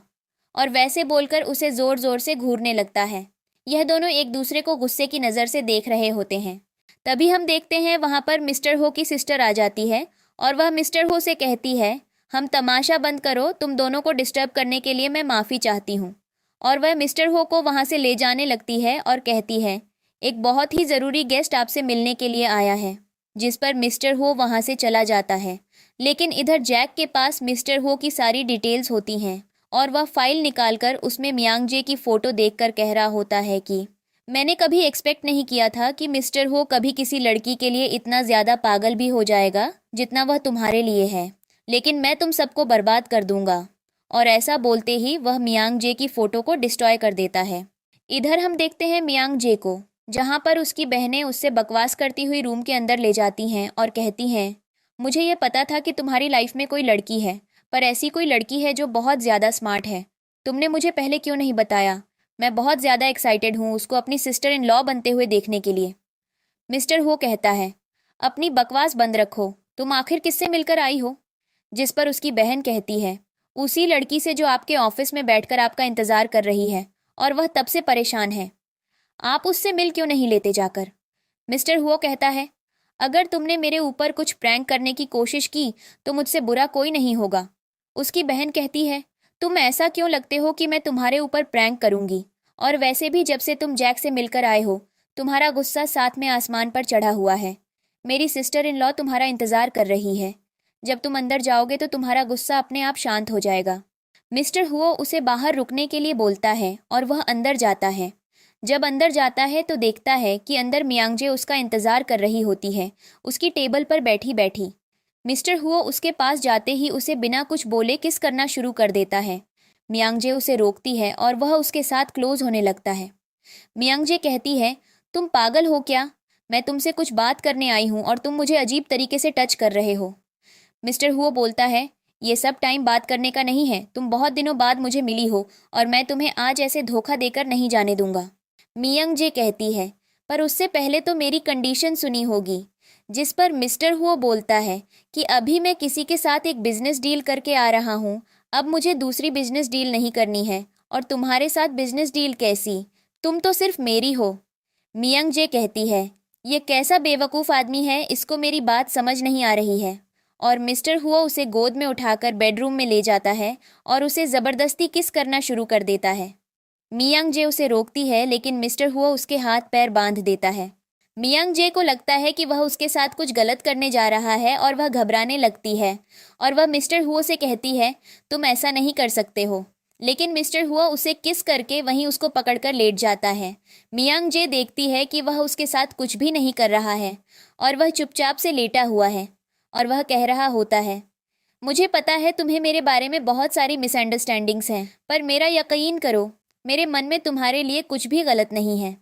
और वैसे बोलकर उसे ज़ोर ज़ोर से घूरने लगता है। यह दोनों एक दूसरे को गुस्से की नज़र से देख रहे होते हैं। तभी हम देखते हैं वहाँ पर मिस्टर हो की सिस्टर आ जाती है और वह मिस्टर हो से कहती है, हम तमाशा बंद करो, तुम दोनों को डिस्टर्ब करने के लिए मैं माफ़ी चाहती हूँ। और वह मिस्टर हो को वहाँ से ले जाने लगती है और कहती है, एक बहुत ही ज़रूरी गेस्ट आपसे मिलने के लिए आया है। जिस पर मिस्टर हो वहाँ से चला जाता है। लेकिन इधर जैक के पास मिस्टर हो की सारी डिटेल्स होती हैं और वह फाइल निकालकर उसमें मियांग जे की फ़ोटो देखकर कह रहा होता है कि मैंने कभी एक्सपेक्ट नहीं किया था कि मिस्टर हो कभी किसी लड़की के लिए इतना ज़्यादा पागल भी हो जाएगा जितना वह तुम्हारे लिए है, लेकिन मैं तुम सबको बर्बाद कर दूंगा। और ऐसा बोलते ही वह मियांग जे की फ़ोटो को डिस्ट्रॉय कर देता है। इधर हम देखते हैं मियांग जे को, जहाँ पर उसकी बहनें उससे बकवास करती हुई रूम के अंदर ले जाती हैं और कहती हैं, मुझे ये पता था कि तुम्हारी लाइफ में कोई लड़की है, पर ऐसी कोई लड़की है जो बहुत ज़्यादा स्मार्ट है। तुमने मुझे पहले क्यों नहीं बताया? मैं बहुत ज़्यादा एक्साइटेड हूँ उसको अपनी सिस्टर इन लॉ बनते हुए देखने के लिए। मिस्टर हो कहता है, अपनी बकवास बंद रखो, तुम आखिर किससे मिलकर आई हो? जिस पर उसकी बहन कहती है, उसी लड़की से जो आपके ऑफिस में बैठकर आपका इंतज़ार कर रही है और वह तब से परेशान है। आप उससे मिल क्यों नहीं लेते जाकर? मिस्टर हुओ कहता है, अगर तुमने मेरे ऊपर कुछ प्रैंक करने की कोशिश की तो मुझसे बुरा कोई नहीं होगा। उसकी बहन कहती है, तुम ऐसा क्यों लगते हो कि मैं तुम्हारे ऊपर प्रैंक करूंगी? और वैसे भी जब से तुम जैक से मिलकर आए हो, तुम्हारा गुस्सा साथ में आसमान पर चढ़ा हुआ है। मेरी सिस्टर इन लॉ तुम्हारा इंतज़ार कर रही है। जब तुम अंदर जाओगे तो तुम्हारा गुस्सा अपने आप शांत हो जाएगा। मिस्टर हुओ उसे बाहर रुकने के लिए बोलता है और वह अंदर जाता है। जब अंदर जाता है तो देखता है कि अंदर मियांगजे उसका इंतज़ार कर रही होती है, उसकी टेबल पर बैठी बैठी। मिस्टर हुओ उसके पास जाते ही उसे बिना कुछ बोले किस करना शुरू कर देता है। मियांगजे उसे रोकती है और वह उसके साथ क्लोज होने लगता है। मियांगजे कहती है, तुम पागल हो क्या? मैं तुमसे कुछ बात करने आई हूँ और तुम मुझे अजीब तरीके से टच कर रहे हो। मिस्टर हुओ बोलता है, ये सब टाइम बात करने का नहीं है, तुम बहुत दिनों बाद मुझे मिली हो और मैं तुम्हें आज ऐसे धोखा देकर नहीं जाने दूंगा। मियांग जे कहती है, पर उससे पहले तो मेरी कंडीशन सुनी होगी। जिस पर मिस्टर हुओ बोलता है कि अभी मैं किसी के साथ एक बिजनेस डील करके आ रहा हूँ, अब मुझे दूसरी बिजनेस डील नहीं करनी है। और तुम्हारे साथ बिजनेस डील कैसी? तुम तो सिर्फ मेरी हो। मियांग जे कहती है, ये कैसा बेवकूफ़ आदमी है, इसको मेरी बात समझ नहीं आ रही है। और मिस्टर हुआ उसे गोद में उठाकर बेडरूम में ले जाता है और उसे ज़बरदस्ती किस करना शुरू कर देता है। मियांग जे उसे रोकती है लेकिन मिस्टर हुआ उसके हाथ पैर बांध देता है। मियांग जे को लगता है कि वह उसके साथ कुछ गलत करने जा रहा है और वह घबराने लगती है और वह मिस्टर हुआ से कहती है, तुम ऐसा नहीं कर सकते हो। लेकिन मिस्टर हुआ उसे किस करके वहीं उसको पकड़कर लेट जाता है। मियांग जे देखती है कि वह उसके साथ कुछ भी नहीं कर रहा है और वह चुपचाप से लेटा हुआ है और वह कह रहा होता है, मुझे पता है तुम्हें मेरे बारे में बहुत सारी मिसअंडरस्टैंडिंग्स हैं, पर मेरा यकीन करो, मेरे मन में तुम्हारे लिए कुछ भी गलत नहीं है।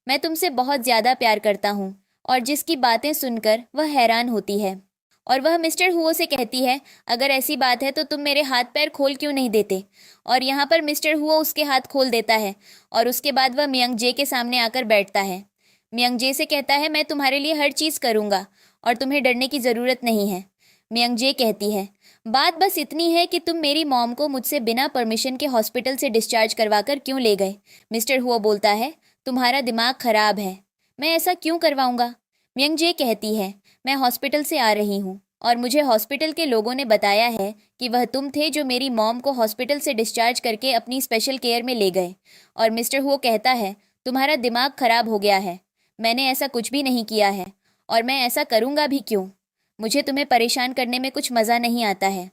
मैं तुमसे बहुत ज़्यादा प्यार करता हूँ। और जिसकी बातें सुनकर वह हैरान होती है और वह मिस्टर हुओ से कहती है, अगर ऐसी बात है तो तुम मेरे हाथ पैर खोल क्यों नहीं देते? और यहाँ पर मिस्टर हुओ उसके हाथ खोल देता है और उसके बाद वह मियांग जे के सामने आकर बैठता है। मियांग जे से कहता है, मैं तुम्हारे लिए हर चीज़ करूँगा और तुम्हें डरने की ज़रूरत नहीं है। मियांग जे कहती है, बात बस इतनी है कि तुम मेरी मॉम को मुझसे बिना परमिशन के हॉस्पिटल से डिस्चार्ज करवाकर क्यों ले गए? मिस्टर हुआ बोलता है, तुम्हारा दिमाग खराब है। मैं ऐसा क्यों करवाऊंगा? मियांग जे कहती है, मैं हॉस्पिटल से आ रही हूँ और मुझे हॉस्पिटल के लोगों ने बताया है कि वह तुम थे जो मेरी मॉम को हॉस्पिटल से डिस्चार्ज करके अपनी स्पेशल केयर में ले गए। और मिस्टर हुआ कहता है, तुम्हारा दिमाग खराब हो गया है। मैंने ऐसा कुछ भी नहीं किया है और मैं ऐसा करूँगा भी क्यों? मुझे तुम्हें परेशान करने में कुछ मज़ा नहीं आता है,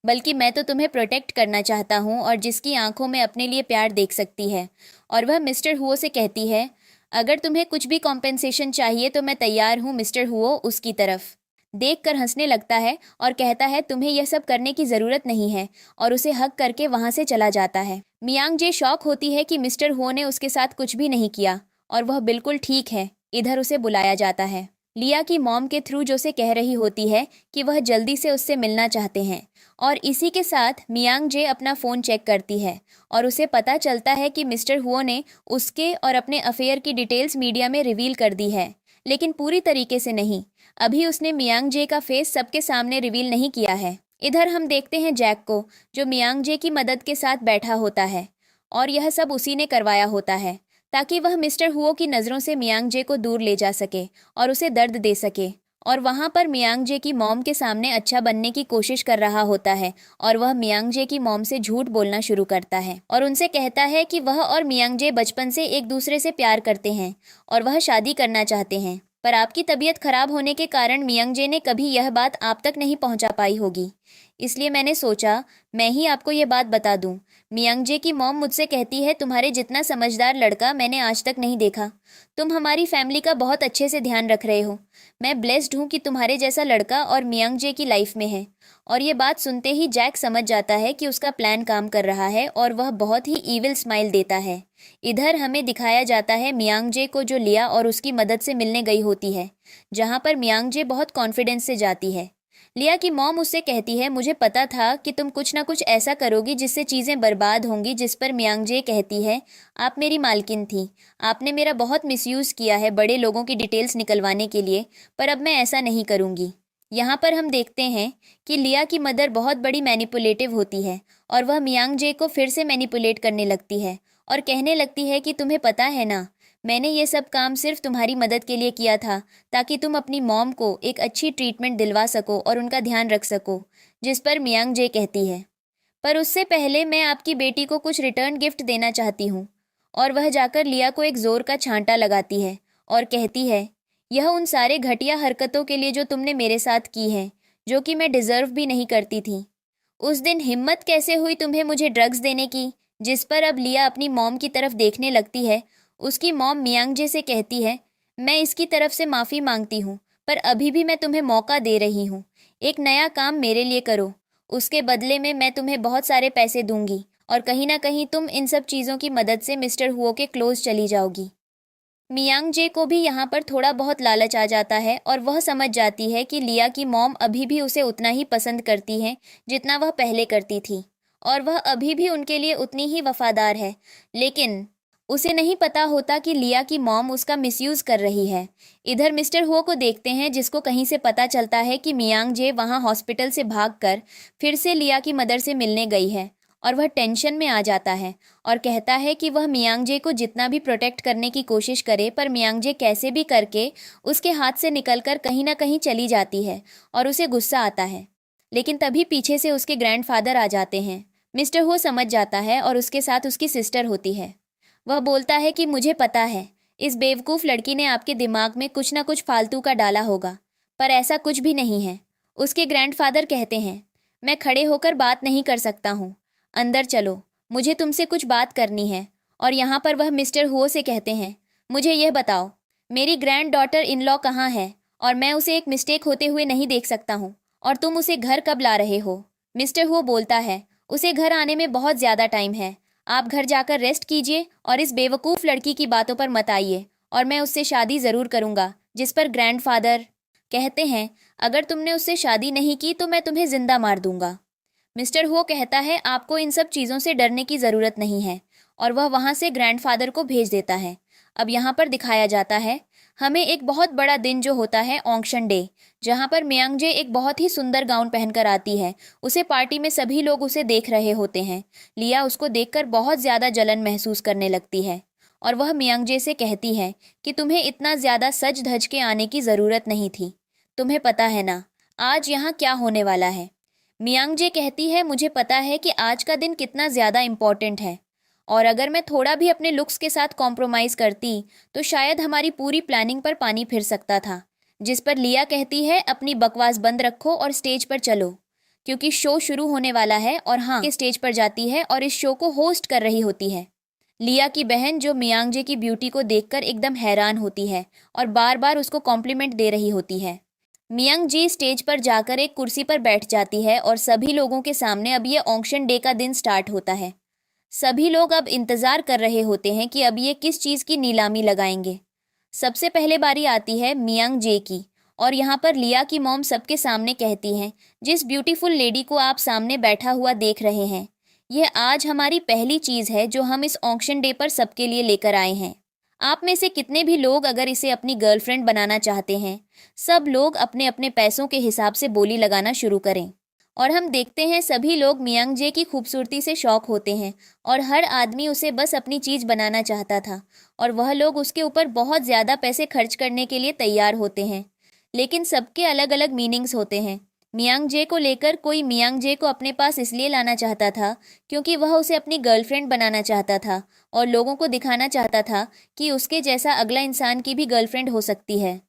बल्कि मैं तो तुम्हें प्रोटेक्ट करना चाहता हूँ और जिसकी आंखों में अपने लिए प्यार देख सकती है। और वह मिस्टर हुओ से कहती है, अगर तुम्हें कुछ भी कॉम्पेंसेशन चाहिए तो मैं तैयार हूँ। मिस्टर हुओ उसकी तरफ देखकर हंसने लगता है और कहता है, तुम्हें यह सब करने की ज़रूरत नहीं है, और उसे हग करके वहाँ से चला जाता है। मियांग जे शॉक होती है कि मिस्टर हुओ ने उसके साथ कुछ भी नहीं किया और वह बिल्कुल ठीक है। इधर उसे बुलाया जाता है। लिया की मॉम के थ्रू जो से कह रही होती है कि वह जल्दी से उससे मिलना चाहते हैं और इसी के साथ मियांग जे अपना फ़ोन चेक करती है और उसे पता चलता है कि मिस्टर हुओ ने उसके और अपने अफेयर की डिटेल्स मीडिया में रिवील कर दी है, लेकिन पूरी तरीके से नहीं। अभी उसने मियांग जे का फेस सबके सामने रिवील नहीं किया है। इधर हम देखते हैं जैक को, जो मियांग जे की मदद के साथ बैठा होता है और यह सब उसी ने करवाया होता है ताकि वह मिस्टर हुओ की नज़रों से मियांग जे को दूर ले जा सके और उसे दर्द दे सके और वहाँ पर मियांग जे की मॉम के सामने अच्छा बनने की कोशिश कर रहा होता है और वह मियांग जे की मॉम से झूठ बोलना शुरू करता है और उनसे कहता है कि वह और मियांग जे बचपन से एक दूसरे से प्यार करते हैं और वह शादी करना चाहते हैं, पर आपकी तबीयत खराब होने के कारण मियांग जे ने कभी यह बात आप तक नहीं पहुंचा पाई होगी, इसलिए मैंने सोचा मैं ही आपको यह बात बता दूं। मियांग जे की मॉम मुझसे कहती है तुम्हारे जितना समझदार लड़का मैंने आज तक नहीं देखा। तुम हमारी फैमिली का बहुत अच्छे से ध्यान रख रहे हो। मैं ब्लेस्ड हूँ कि तुम्हारे जैसा लड़का और मियांग जे की लाइफ में है। और ये बात सुनते ही जैक समझ जाता है कि उसका प्लान काम कर रहा है और वह बहुत ही ईविल स्माइल देता है। इधर हमें दिखाया जाता है मियांग जे को जो लिया और उसकी मदद से मिलने गई होती है, जहाँ पर मियांग जे बहुत कॉन्फिडेंस से जाती है। लिया की मॉम उससे कहती है मुझे पता था कि तुम कुछ ना कुछ ऐसा करोगी जिससे चीज़ें बर्बाद होंगी, जिस पर मियांग जे कहती है आप मेरी मालकिन थी, आपने मेरा बहुत मिसयूज़ किया है बड़े लोगों की डिटेल्स निकलवाने के लिए, पर अब मैं ऐसा नहीं करूँगी। यहाँ पर हम देखते हैं कि लिया की मदर बहुत बड़ी मैनिपुलेटिव होती है और वह मियांग जे को फिर से मैनिपुलेट करने लगती है और कहने लगती है कि तुम्हें पता है ना, मैंने ये सब काम सिर्फ तुम्हारी मदद के लिए किया था ताकि तुम अपनी मॉम को एक अच्छी ट्रीटमेंट दिलवा सको और उनका ध्यान रख सको। जिस पर मियांग जे कहती है पर उससे पहले मैं आपकी बेटी को कुछ रिटर्न गिफ्ट देना चाहती हूँ। और वह जाकर लिया को एक ज़ोर का छांटा लगाती है और कहती है यह उन सारे घटिया हरकतों के लिए जो तुमने मेरे साथ की है, जो कि मैं डिज़र्व भी नहीं करती थी। उस दिन हिम्मत कैसे हुई तुम्हें मुझे ड्रग्स देने की। जिस पर अब लिया अपनी मॉम की तरफ देखने लगती है। उसकी मॉम मियांग जे से कहती है मैं इसकी तरफ से माफ़ी मांगती हूँ, पर अभी भी मैं तुम्हें मौका दे रही हूँ, एक नया काम मेरे लिए करो, उसके बदले में मैं तुम्हें बहुत सारे पैसे दूंगी और कहीं ना कहीं तुम इन सब चीज़ों की मदद से मिस्टर हुओ के क्लोज चली जाओगी। मियांग जे को भी यहाँ पर थोड़ा बहुत लालच आ जाता है और वह समझ जाती है कि लिया की मॉम अभी भी उसे उतना ही पसंद करती है जितना वह पहले करती थी और वह अभी भी उनके लिए उतनी ही वफादार है, लेकिन उसे नहीं पता होता कि लिया की मॉम उसका मिसयूज़ कर रही है। इधर मिस्टर हो को देखते हैं जिसको कहीं से पता चलता है कि मियांग जे वहाँ हॉस्पिटल से भागकर फिर से लिया की मदर से मिलने गई है और वह टेंशन में आ जाता है और कहता है कि वह मियांग जे को जितना भी प्रोटेक्ट करने की कोशिश करे पर मियांग जे कैसे भी करके उसके हाथ से निकलकर कहीं ना कहीं चली जाती है और उसे गुस्सा आता है। लेकिन तभी पीछे से उसके ग्रैंडफादर आ जाते हैं। मिस्टर हो समझ जाता है और उसके साथ उसकी सिस्टर होती है। वह बोलता है कि मुझे पता है इस बेवकूफ़ लड़की ने आपके दिमाग में कुछ ना कुछ फालतू का डाला होगा, पर ऐसा कुछ भी नहीं है। उसके ग्रैंडफादर कहते हैं मैं खड़े होकर बात नहीं कर सकता हूँ, अंदर चलो, मुझे तुमसे कुछ बात करनी है। और यहाँ पर वह मिस्टर हुओ से कहते हैं मुझे यह बताओ मेरी ग्रैंड डॉटर इन लॉ कहाँ है और मैं उसे एक मिस्टेक होते हुए नहीं देख सकता हूँ, और तुम उसे घर कब ला रहे हो। मिस्टर हुओ बोलता है उसे घर आने में बहुत ज़्यादा टाइम है, आप घर जाकर रेस्ट कीजिए और इस बेवकूफ़ लड़की की बातों पर मत आइए और मैं उससे शादी ज़रूर करूँगा। जिस पर ग्रैंडफादर कहते हैं अगर तुमने उससे शादी नहीं की तो मैं तुम्हें ज़िंदा मार दूंगा। मिस्टर हो कहता है आपको इन सब चीज़ों से डरने की ज़रूरत नहीं है और वह वहाँ से ग्रैंडफादर को भेज देता है। अब यहाँ पर दिखाया जाता है हमें एक बहुत बड़ा दिन जो होता है ऑक्शन डे, जहाँ पर मियांग जे एक बहुत ही सुंदर गाउन पहनकर आती है। उसे पार्टी में सभी लोग उसे देख रहे होते हैं। लिया उसको देखकर बहुत ज़्यादा जलन महसूस करने लगती है और वह मियांग जे से कहती है कि तुम्हें इतना ज़्यादा सज धज के आने की ज़रूरत नहीं थी, तुम्हें पता है ना आज यहाँ क्या होने वाला है। मियांग जे कहती है मुझे पता है कि आज का दिन कितना ज़्यादा इम्पॉर्टेंट है और अगर मैं थोड़ा भी अपने लुक्स के साथ कॉम्प्रोमाइज़ करती तो शायद हमारी पूरी प्लानिंग पर पानी फिर सकता था। जिस पर लिया कहती है अपनी बकवास बंद रखो और स्टेज पर चलो, क्योंकि शो शुरू होने वाला है। और हाँ के स्टेज पर जाती है और इस शो को होस्ट कर रही होती है लिया की बहन, जो मियांग जे की ब्यूटी को देखकर एकदम हैरान होती है और बार बार उसको कॉम्प्लीमेंट दे रही होती है। मियांग जी स्टेज पर जाकर एक कुर्सी पर बैठ जाती है और सभी लोगों के सामने अब ये ऑक्शन डे का दिन स्टार्ट होता है। सभी लोग अब इंतज़ार कर रहे होते हैं कि अब ये किस चीज़ की नीलामी लगाएंगे। सबसे पहले बारी आती है मियांग जे की और यहाँ पर लिया की मॉम सबके सामने कहती हैं जिस ब्यूटीफुल लेडी को आप सामने बैठा हुआ देख रहे हैं, यह आज हमारी पहली चीज़ है जो हम इस ऑक्शन डे पर सबके लिए लेकर आए हैं। आप में से कितने भी लोग अगर इसे अपनी गर्लफ्रेंड बनाना चाहते हैं, सब लोग अपने अपने पैसों के हिसाब से बोली लगाना शुरू करें। और हम देखते हैं सभी लोग मियांग जे की खूबसूरती से शौक होते हैं और हर आदमी उसे बस अपनी चीज़ बनाना चाहता था और वह लोग उसके ऊपर बहुत ज़्यादा पैसे खर्च करने के लिए तैयार होते हैं। लेकिन सबके अलग अलग मीनिंग्स होते हैं। मियांग जे को लेकर कोई मियांग जे को अपने पास इसलिए लाना चाहता था क्योंकि वह उसे अपनी गर्लफ्रेंड बनाना चाहता था और लोगों को दिखाना चाहता था कि उसके जैसा अगला इंसान की भी गर्लफ्रेंड हो सकती है।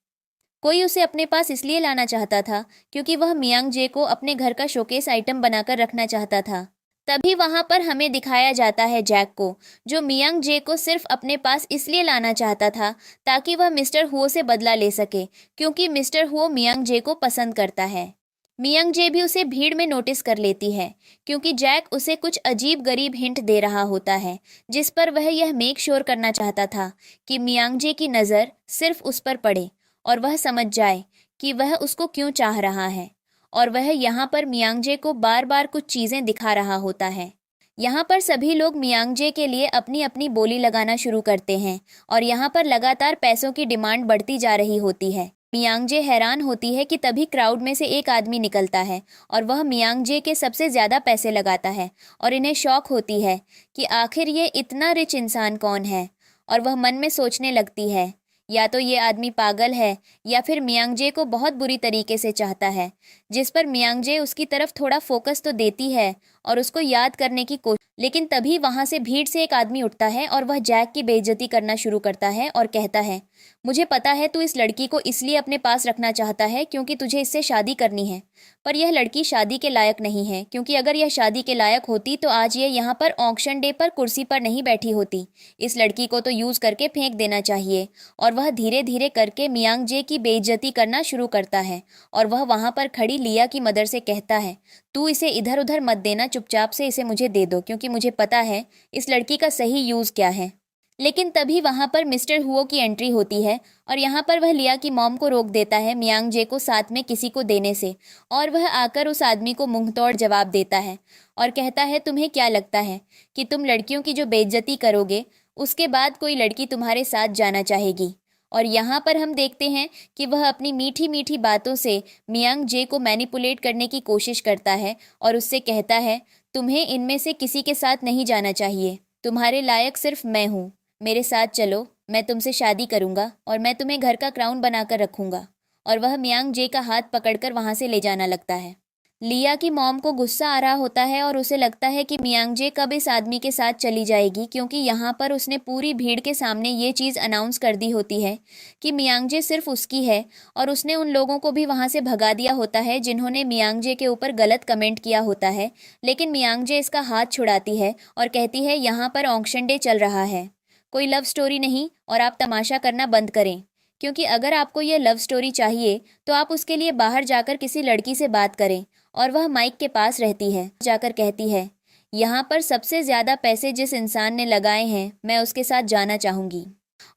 कोई उसे अपने पास इसलिए लाना चाहता था क्योंकि वह मियांग जे को अपने घर का शोकेस आइटम बनाकर रखना चाहता था। तभी वहां पर हमें दिखाया जाता है जैक को, जो मियांग जे को सिर्फ अपने पास इसलिए लाना चाहता था ताकि वह मिस्टर हुओ से बदला ले सके, क्योंकि मिस्टर हुओ मियांग जे को पसंद करता है। मियांग जे भी उसे भीड़ में नोटिस कर लेती है क्योंकि जैक उसे कुछ अजीब गरीब हिंट दे रहा होता है, जिस पर वह यह मेक श्योर करना चाहता था कि मियांग जे की नज़र सिर्फ उस पर पड़े और वह समझ जाए कि वह उसको क्यों चाह रहा है। और वह यहाँ पर मियांगजे को बार बार कुछ चीज़ें दिखा रहा होता है। यहाँ पर सभी लोग मियांगजे के लिए अपनी अपनी बोली लगाना शुरू करते हैं और यहाँ पर लगातार पैसों की डिमांड बढ़ती जा रही होती है। मियांगजे हैरान होती है कि तभी क्राउड में से एक आदमी निकलता है और वह मियांगजे के सबसे ज़्यादा पैसे लगाता है और इन्हें शौक होती है कि आखिर ये इतना रिच इंसान कौन है। और वह मन में सोचने लगती है, या तो ये आदमी पागल है या फिर मियांगजे को बहुत बुरी तरीके से चाहता है। जिस पर मियांगजे उसकी तरफ थोड़ा फोकस तो देती है और उसको याद करने की कोशिश, लेकिन तभी वहाँ से भीड़ से एक आदमी उठता है और वह जैक की बेइज्जती करना शुरू करता है और कहता है, मुझे पता है तू इस लड़की को इसलिए अपने पास रखना चाहता है क्योंकि तुझे इससे शादी करनी है, पर यह लड़की शादी के लायक नहीं है, क्योंकि अगर यह शादी के लायक होती तो आज ये यहाँ पर ऑक्शन डे पर कुर्सी पर नहीं बैठी होती। इस लड़की को तो यूज़ करके फेंक देना चाहिए। और वह धीरे धीरे करके मियांगजे की बेइज्जती करना शुरू करता है और वह वहाँ पर खड़ी लिया की मदर से कहता है, तू इसे इधर उधर मत देना, चुपचाप से इसे मुझे दे दो, क्योंकि मुझे पता है इस लड़की का सही यूज़ क्या है। लेकिन तभी वहाँ पर मिस्टर हुओ की एंट्री होती है और यहाँ पर वह लिया की मॉम को रोक देता है मियांगजे को साथ में किसी को देने से, और वह आकर उस आदमी को मुंहतोड़ जवाब देता है और कहता है, तुम्हें क्या लगता है कि तुम लड़कियों की जो बेइज्जती करोगे उसके बाद कोई लड़की तुम्हारे साथ जाना चाहेगी। और यहाँ पर हम देखते हैं कि वह अपनी मीठी मीठी बातों से मियांगजे को मैनिपुलेट करने की कोशिश करता है और उससे कहता है, तुम्हें इनमें से किसी के साथ नहीं जाना चाहिए, तुम्हारे लायक सिर्फ मैं हूँ, मेरे साथ चलो, मैं तुमसे शादी करूँगा और मैं तुम्हें घर का क्राउन बनाकर रखूँगा। और वह मियांगजे का हाथ पकड़कर वहाँ से ले जाना लगता है। लिया की मॉम को गुस्सा आ रहा होता है और उसे लगता है कि मियांगजे कब इस आदमी के साथ चली जाएगी, क्योंकि यहाँ पर उसने पूरी भीड़ के सामने ये चीज़ अनाउंस कर दी होती है कि मियांगजे सिर्फ उसकी है, और उसने उन लोगों को भी वहाँ से भगा दिया होता है जिन्होंने मियांगजे के ऊपर गलत कमेंट किया होता है। लेकिन मियांगजे इसका हाथ छुड़ाती है और कहती है, यहाँ पर ऑक्शन डे चल रहा है, कोई लव स्टोरी नहीं, और आप तमाशा करना बंद करें, क्योंकि अगर आपको ये लव स्टोरी चाहिए तो आप उसके लिए बाहर जाकर किसी लड़की से बात करें। और वह माइक के पास रहती है, जाकर कहती है, यहाँ पर सबसे ज़्यादा पैसे जिस इंसान ने लगाए हैं मैं उसके साथ जाना चाहूँगी।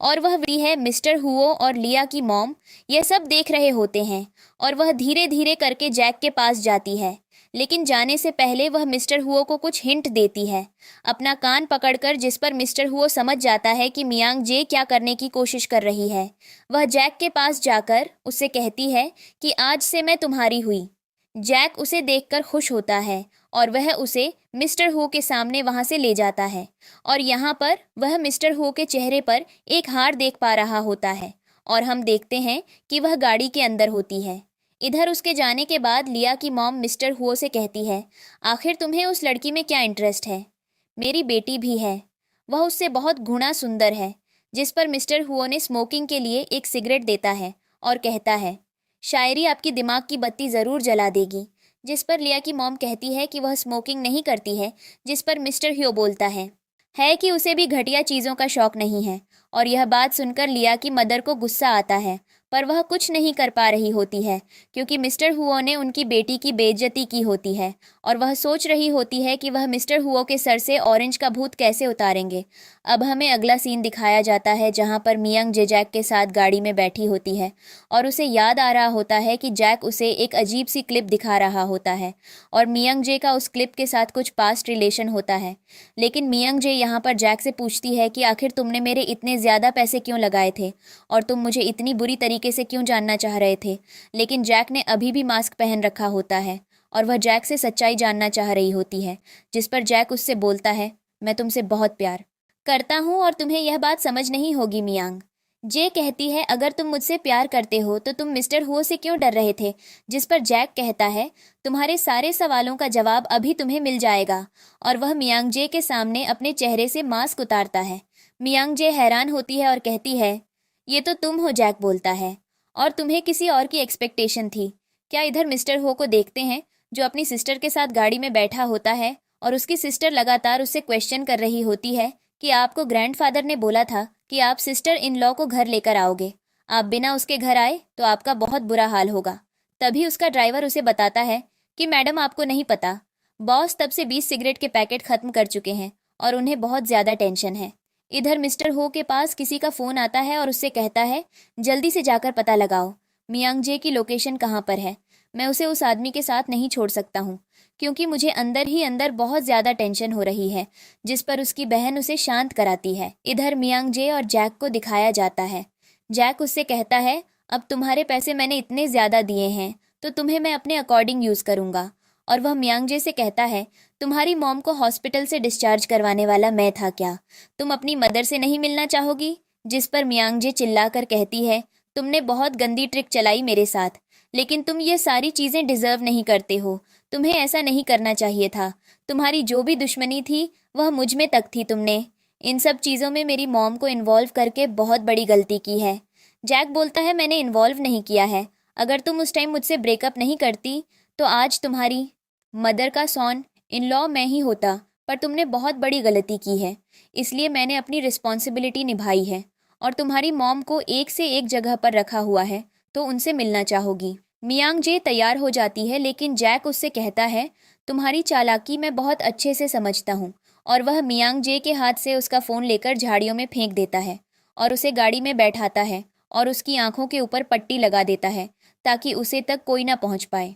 और वह भी है मिस्टर हुओ और लिया की मॉम, यह सब देख रहे होते हैं और वह धीरे धीरे करके जैक के पास जाती है। लेकिन जाने से पहले वह मिस्टर हुओ को कुछ हिंट देती है अपना कान पकड़कर, जिस पर मिस्टर हुओ समझ जाता है कि मियांगजे क्या करने की कोशिश कर रही है। वह जैक के पास जाकर उससे कहती है कि आज से मैं तुम्हारी हुई। जैक उसे देखकर खुश होता है और वह उसे मिस्टर हू के सामने वहां से ले जाता है। और यहाँ पर वह मिस्टर हू के चेहरे पर एक हार देख पा रहा होता है और हम देखते हैं कि वह गाड़ी के अंदर होती है। इधर उसके जाने के बाद लिया की मॉम मिस्टर हुओ से कहती है, आखिर तुम्हें उस लड़की में क्या इंटरेस्ट है? मेरी बेटी भी है, वह उससे बहुत गुना सुंदर है। जिस पर मिस्टर हुओ ने स्मोकिंग के लिए एक सिगरेट देता है और कहता है, शायरी आपकी दिमाग की बत्ती ज़रूर जला देगी। जिस पर लिया की मॉम कहती है कि वह स्मोकिंग नहीं करती है, जिस पर मिस्टर ह्यो बोलता है कि उसे भी घटिया चीज़ों का शौक नहीं है। और यह बात सुनकर लिया की मदर को गुस्सा आता है, पर वह कुछ नहीं कर पा रही होती है क्योंकि मिस्टर हुओ ने उनकी बेटी की बेइज्जती की होती है और वह सोच रही होती है कि वह मिस्टर हुओ के सर से ऑरेंज का भूत कैसे उतारेंगे। अब हमें अगला सीन दिखाया जाता है जहां पर मियांगजे जैक के साथ गाड़ी में बैठी होती है और उसे याद आ रहा होता है कि जैक उसे एक अजीब सी क्लिप दिखा रहा होता है और मियांगजे का उस क्लिप के साथ कुछ पास्ट रिलेशन होता है। लेकिन मियांगजे यहाँ पर जैक से पूछती है कि आखिर तुमने मेरे इतने ज़्यादा पैसे क्यों लगाए थे और तुम मुझे इतनी बुरी तरीके से क्यों जानना चाह रहे थे। लेकिन जैक ने अभी भी मास्क पहन रखा होता है और वह जैक से सच्चाई जानना चाह रही होती है, जिस पर जैक उससे बोलता है, मैं तुमसे बहुत प्यार करता हूँ और तुम्हें यह बात समझ नहीं होगी मियांग, जे कहती है अगर तुम मुझसे प्यार करते हो तो तुम मिस्टर हुओ से क्यों डर रहे थे। जिस पर जैक कहता है तुम्हारे सारे सवालों का जवाब अभी तुम्हें मिल जाएगा। और वह मियांग जे के सामने अपने चेहरे से मास्क उतारता है। मियांग जे हैरान होती है और कहती है ये तो तुम हो। जैक बोलता है और तुम्हें किसी और की एक्सपेक्टेशन थी क्या। इधर मिस्टर हो को देखते हैं जो अपनी सिस्टर के साथ गाड़ी में बैठा होता है और उसकी सिस्टर लगातार उससे क्वेश्चन कर रही होती है कि आपको ग्रैंडफादर ने बोला था कि आप सिस्टर इन लॉ को घर लेकर आओगे। आप बिना उसके घर आए तो आपका बहुत बुरा हाल होगा। तभी उसका ड्राइवर उसे बताता है कि मैडम आपको नहीं पता, बॉस तब से 20 सिगरेट के पैकेट खत्म कर चुके हैं और उन्हें बहुत ज़्यादा टेंशन है। इधर मिस्टर हो के पास किसी का फ़ोन आता है और उससे कहता है जल्दी से जाकर पता लगाओ मियांग जे की लोकेशन कहाँ पर है। मैं उसे उस आदमी के साथ नहीं छोड़ सकता हूँ क्योंकि मुझे अंदर ही अंदर बहुत ज़्यादा टेंशन हो रही है। जिस पर उसकी बहन उसे शांत कराती है। इधर मियांग जे और जैक को दिखाया जाता है। जैक उससे कहता है अब तुम्हारे पैसे मैंने इतने ज़्यादा दिए हैं तो तुम्हें मैं अपने अकॉर्डिंग यूज़ करूँगा। और वह मियांग जे से कहता है तुम्हारी मॉम को हॉस्पिटल से डिस्चार्ज करवाने वाला मैं था क्या, तुम अपनी मदर से नहीं मिलना चाहोगी। जिस पर मियांग जे चिल्लाकर कहती है तुमने बहुत गंदी ट्रिक चलाई मेरे साथ, लेकिन तुम ये सारी चीज़ें डिजर्व नहीं करते हो। तुम्हें ऐसा नहीं करना चाहिए था। तुम्हारी जो भी दुश्मनी थी वह मुझ में तक थी। तुमने इन सब चीज़ों में मेरी मॉम को इन्वॉल्व करके बहुत बड़ी गलती की है। जैक बोलता है मैंने इन्वॉल्व नहीं किया है। अगर तुम उस टाइम मुझसे ब्रेकअप नहीं करती तो आज तुम्हारी मदर का सॉन इन लॉ मैं ही होता। पर तुमने बहुत बड़ी गलती की है, इसलिए मैंने अपनी रिस्पॉन्सिबिलिटी निभाई है। और तुम्हारी मॉम को एक से एक जगह पर रखा हुआ है तो उनसे मिलना चाहोगी। मियांग जे तैयार हो जाती है लेकिन जैक उससे कहता है तुम्हारी चालाकी मैं बहुत अच्छे से समझता हूँ। और वह मियांग जे के हाथ से उसका फ़ोन लेकर झाड़ियों में फेंक देता है और उसे गाड़ी में बैठाता है और उसकी आंखों के ऊपर पट्टी लगा देता है ताकि उसे तक कोई ना पहुँच पाए।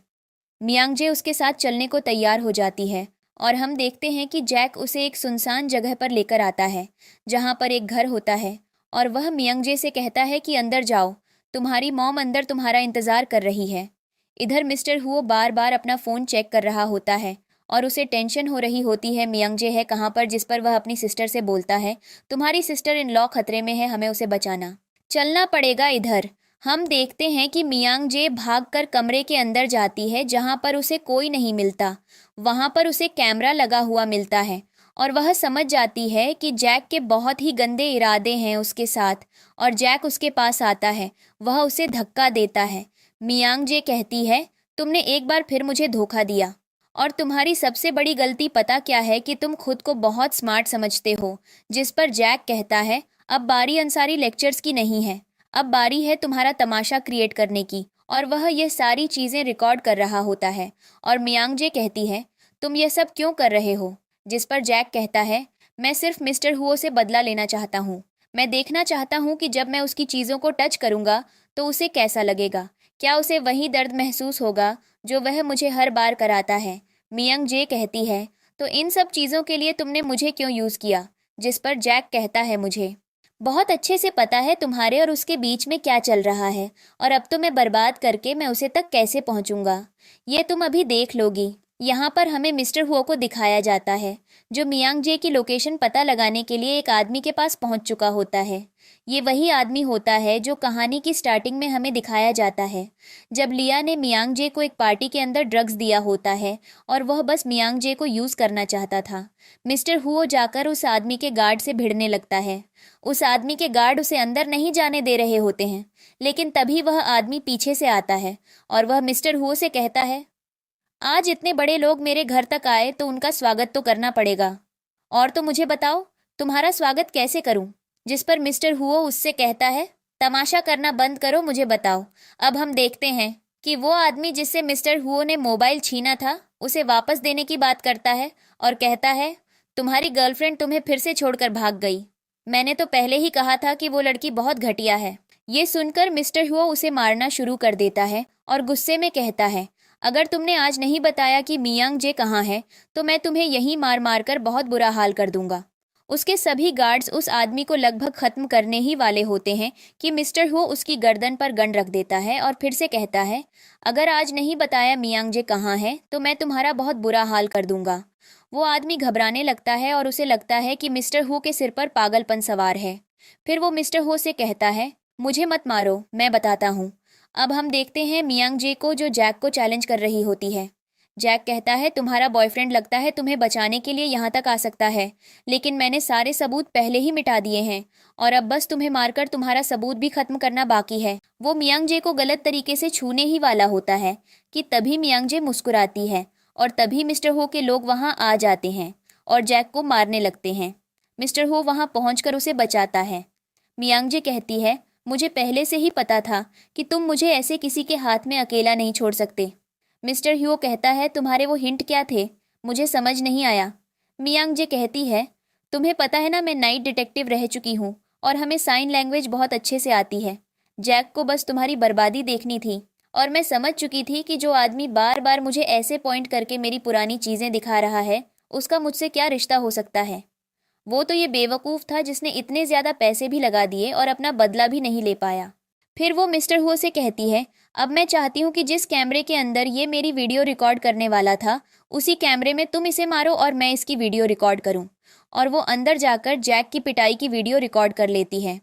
मियांग जे उसके साथ चलने को तैयार हो जाती है और हम देखते हैं कि जैक उसे एक सुनसान जगह पर लेकर आता है जहाँ पर एक घर होता है। और वह मियांग जे से कहता है कि अंदर जाओ, तुम्हारी मॉम अंदर तुम्हारा इंतज़ार कर रही है। इधर मिस्टर हुओ बार बार अपना फ़ोन चेक कर रहा होता है और उसे टेंशन हो रही होती है मियांग जे है कहाँ पर। जिस पर वह अपनी सिस्टर से बोलता है तुम्हारी सिस्टर इन लॉ खतरे में है, हमें उसे बचाना चलना पड़ेगा। इधर हम देखते हैं कि मियांग जे भागकर कमरे के अंदर जाती है जहाँ पर उसे कोई नहीं मिलता। वहाँ पर उसे कैमरा लगा हुआ मिलता है और वह समझ जाती है कि जैक के बहुत ही गंदे इरादे हैं उसके साथ। और जैक उसके पास आता है, वह उसे धक्का देता है। मियांग जे कहती है तुमने एक बार फिर मुझे धोखा दिया और तुम्हारी सबसे बड़ी गलती पता क्या है कि तुम खुद को बहुत स्मार्ट समझते हो। जिस पर जैक कहता है अब बारी अंसारी लेक्चर्स की नहीं है, अब बारी है तुम्हारा तमाशा क्रिएट करने की। और वह यह सारी चीज़ें रिकॉर्ड कर रहा होता है। और मियांग जे कहती है तुम यह सब क्यों कर रहे हो। जिस पर जैक कहता है मैं सिर्फ मिस्टर हुओ से बदला लेना चाहता हूँ। मैं देखना चाहता हूँ कि जब मैं उसकी चीज़ों को टच करूँगा तो उसे कैसा लगेगा। क्या उसे वही दर्द महसूस होगा जो वह मुझे हर बार कराता है। मियांग जे कहती है तो इन सब चीज़ों के लिए तुमने मुझे क्यों यूज़ किया। जिस पर जैक कहता है मुझे बहुत अच्छे से पता है तुम्हारे और उसके बीच में क्या चल रहा है और अब तो मैं बर्बाद करके मैं उसे तक कैसे पहुंचूंगा ये तुम अभी देख लोगी। यहाँ पर हमें मिस्टर हुओ को दिखाया जाता है जो मियांग जे की लोकेशन पता लगाने के लिए एक आदमी के पास पहुंच चुका होता है। ये वही आदमी होता है जो कहानी की स्टार्टिंग में हमें दिखाया जाता है जब लिया ने मियांग जे को एक पार्टी के अंदर ड्रग्स दिया होता है और वह बस मियांग जे को यूज़ करना चाहता था। मिस्टर हुओ जाकर उस आदमी के गार्ड से भिड़ने लगता है। उस आदमी के गार्ड उसे अंदर नहीं जाने दे रहे होते हैं लेकिन तभी वह आदमी पीछे से आता है और वह मिस्टर हुओ से कहता है आज इतने बड़े लोग मेरे घर तक आए तो उनका स्वागत तो करना पड़ेगा, और तो मुझे बताओ तुम्हारा स्वागत कैसे करूं। जिस पर मिस्टर हुओ उससे कहता है तमाशा करना बंद करो, मुझे बताओ। अब हम देखते हैं कि वो आदमी जिससे मिस्टर हुओ ने मोबाइल छीना था उसे वापस देने की बात करता है और कहता है तुम्हारी गर्लफ्रेंड तुम्हें फिर से छोड़कर भाग गई। मैंने तो पहले ही कहा था कि वो लड़की बहुत घटिया है। ये सुनकर मिस्टर हुओ उसे मारना शुरू कर देता है और गुस्से में कहता है अगर तुमने आज नहीं बताया कि मियांग जे कहाँ है तो मैं तुम्हें यहीं मार मार कर बहुत बुरा हाल कर दूंगा। उसके सभी गार्ड्स उस आदमी को लगभग ख़त्म करने ही वाले होते हैं कि मिस्टर हुओ उसकी गर्दन पर गन रख देता है और फिर से कहता है अगर आज नहीं बताया मियांग जे कहाँ है तो मैं तुम्हारा बहुत बुरा हाल कर दूंगा। वो आदमी घबराने लगता है और उसे लगता है कि मिस्टर हु के सिर पर पागलपन सवार है। फिर वो मिस्टर हो से कहता है, मुझे मत मारो, मैं बताता हूँ। अब हम देखते हैं मियांग जे को, जो जैक को चैलेंज कर रही होती है। जैक कहता है, तुम्हारा बॉयफ्रेंड लगता है तुम्हें बचाने के लिए यहाँ तक आ सकता है, लेकिन मैंने सारे सबूत पहले ही मिटा दिए हैं और अब बस तुम्हें मारकर तुम्हारा सबूत भी खत्म करना बाकी है। वो मियांग जे को गलत तरीके से छूने ही वाला होता है कि तभी मियांग जे मुस्कुराती है और तभी मिस्टर हो के लोग वहाँ आ जाते हैं और जैक को मारने लगते हैं। मिस्टर हो वहाँ पहुँचकर उसे बचाता है। मियांग जे कहती है, मुझे पहले से ही पता था कि तुम मुझे ऐसे किसी के हाथ में अकेला नहीं छोड़ सकते। मिस्टर ह्यो कहता है, तुम्हारे वो हिंट क्या थे, मुझे समझ नहीं आया। मियांग जे कहती है, तुम्हें पता है ना, मैं नाइट डिटेक्टिव रह चुकी हूँ और हमें साइन लैंग्वेज बहुत अच्छे से आती है। जैक को बस तुम्हारी बर्बादी देखनी थी और मैं समझ चुकी थी कि जो आदमी बार बार मुझे ऐसे पॉइंट करके मेरी पुरानी चीज़ें दिखा रहा है, उसका मुझसे क्या रिश्ता हो सकता है। वो तो ये बेवकूफ़ था जिसने इतने ज़्यादा पैसे भी लगा दिए और अपना बदला भी नहीं ले पाया। फिर वो मिस्टर हुओ से कहती है, अब मैं चाहती हूँ कि जिस कैमरे के अंदर ये मेरी वीडियो रिकॉर्ड करने वाला था, उसी कैमरे में तुम इसे मारो और मैं इसकी वीडियो रिकॉर्ड करूँ। और वो अंदर जाकर जैक की पिटाई की वीडियो रिकॉर्ड कर लेती है।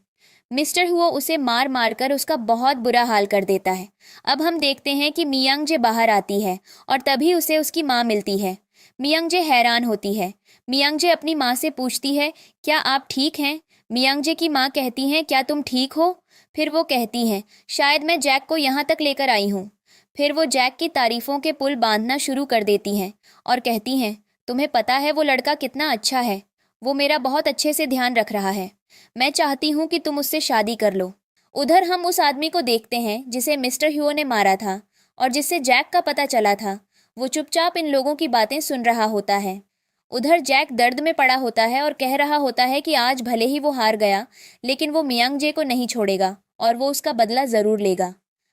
मिस्टर हुओ उसे मार मार कर उसका बहुत बुरा हाल कर देता है। अब हम देखते हैं कि मियांग जे बाहर आती है और तभी उसे उसकी माँ मिलती है। मियांग जे हैरान होती है। मियांग जे अपनी माँ से पूछती है, क्या आप ठीक हैं? मियांग जे की माँ कहती हैं, क्या तुम ठीक हो? फिर वो कहती हैं, शायद मैं जैक को यहाँ तक लेकर आई हूँ। फिर वो जैक की तारीफों के पुल बांधना शुरू कर देती हैं और कहती हैं, तुम्हें पता है वो लड़का कितना अच्छा है, वो मेरा बहुत अच्छे से ध्यान रख रहा है। मैं चाहती हूँ कि तुम उससे शादी कर लो। उधर हम उस आदमी को देखते हैं जिसे मिस्टर ह्यूओ ने मारा था और जिससे जैक का पता चला था। वो चुपचाप इन लोगों की बातें सुन रहा होता है। उधर जैक दर्द में पड़ा होता है और कह रहा होता है कि आज भले ही वो हार गया, लेकिन वो मियांग जे को नहीं छोड़ेगा और वो उसका बदला ज़रूर लेगा।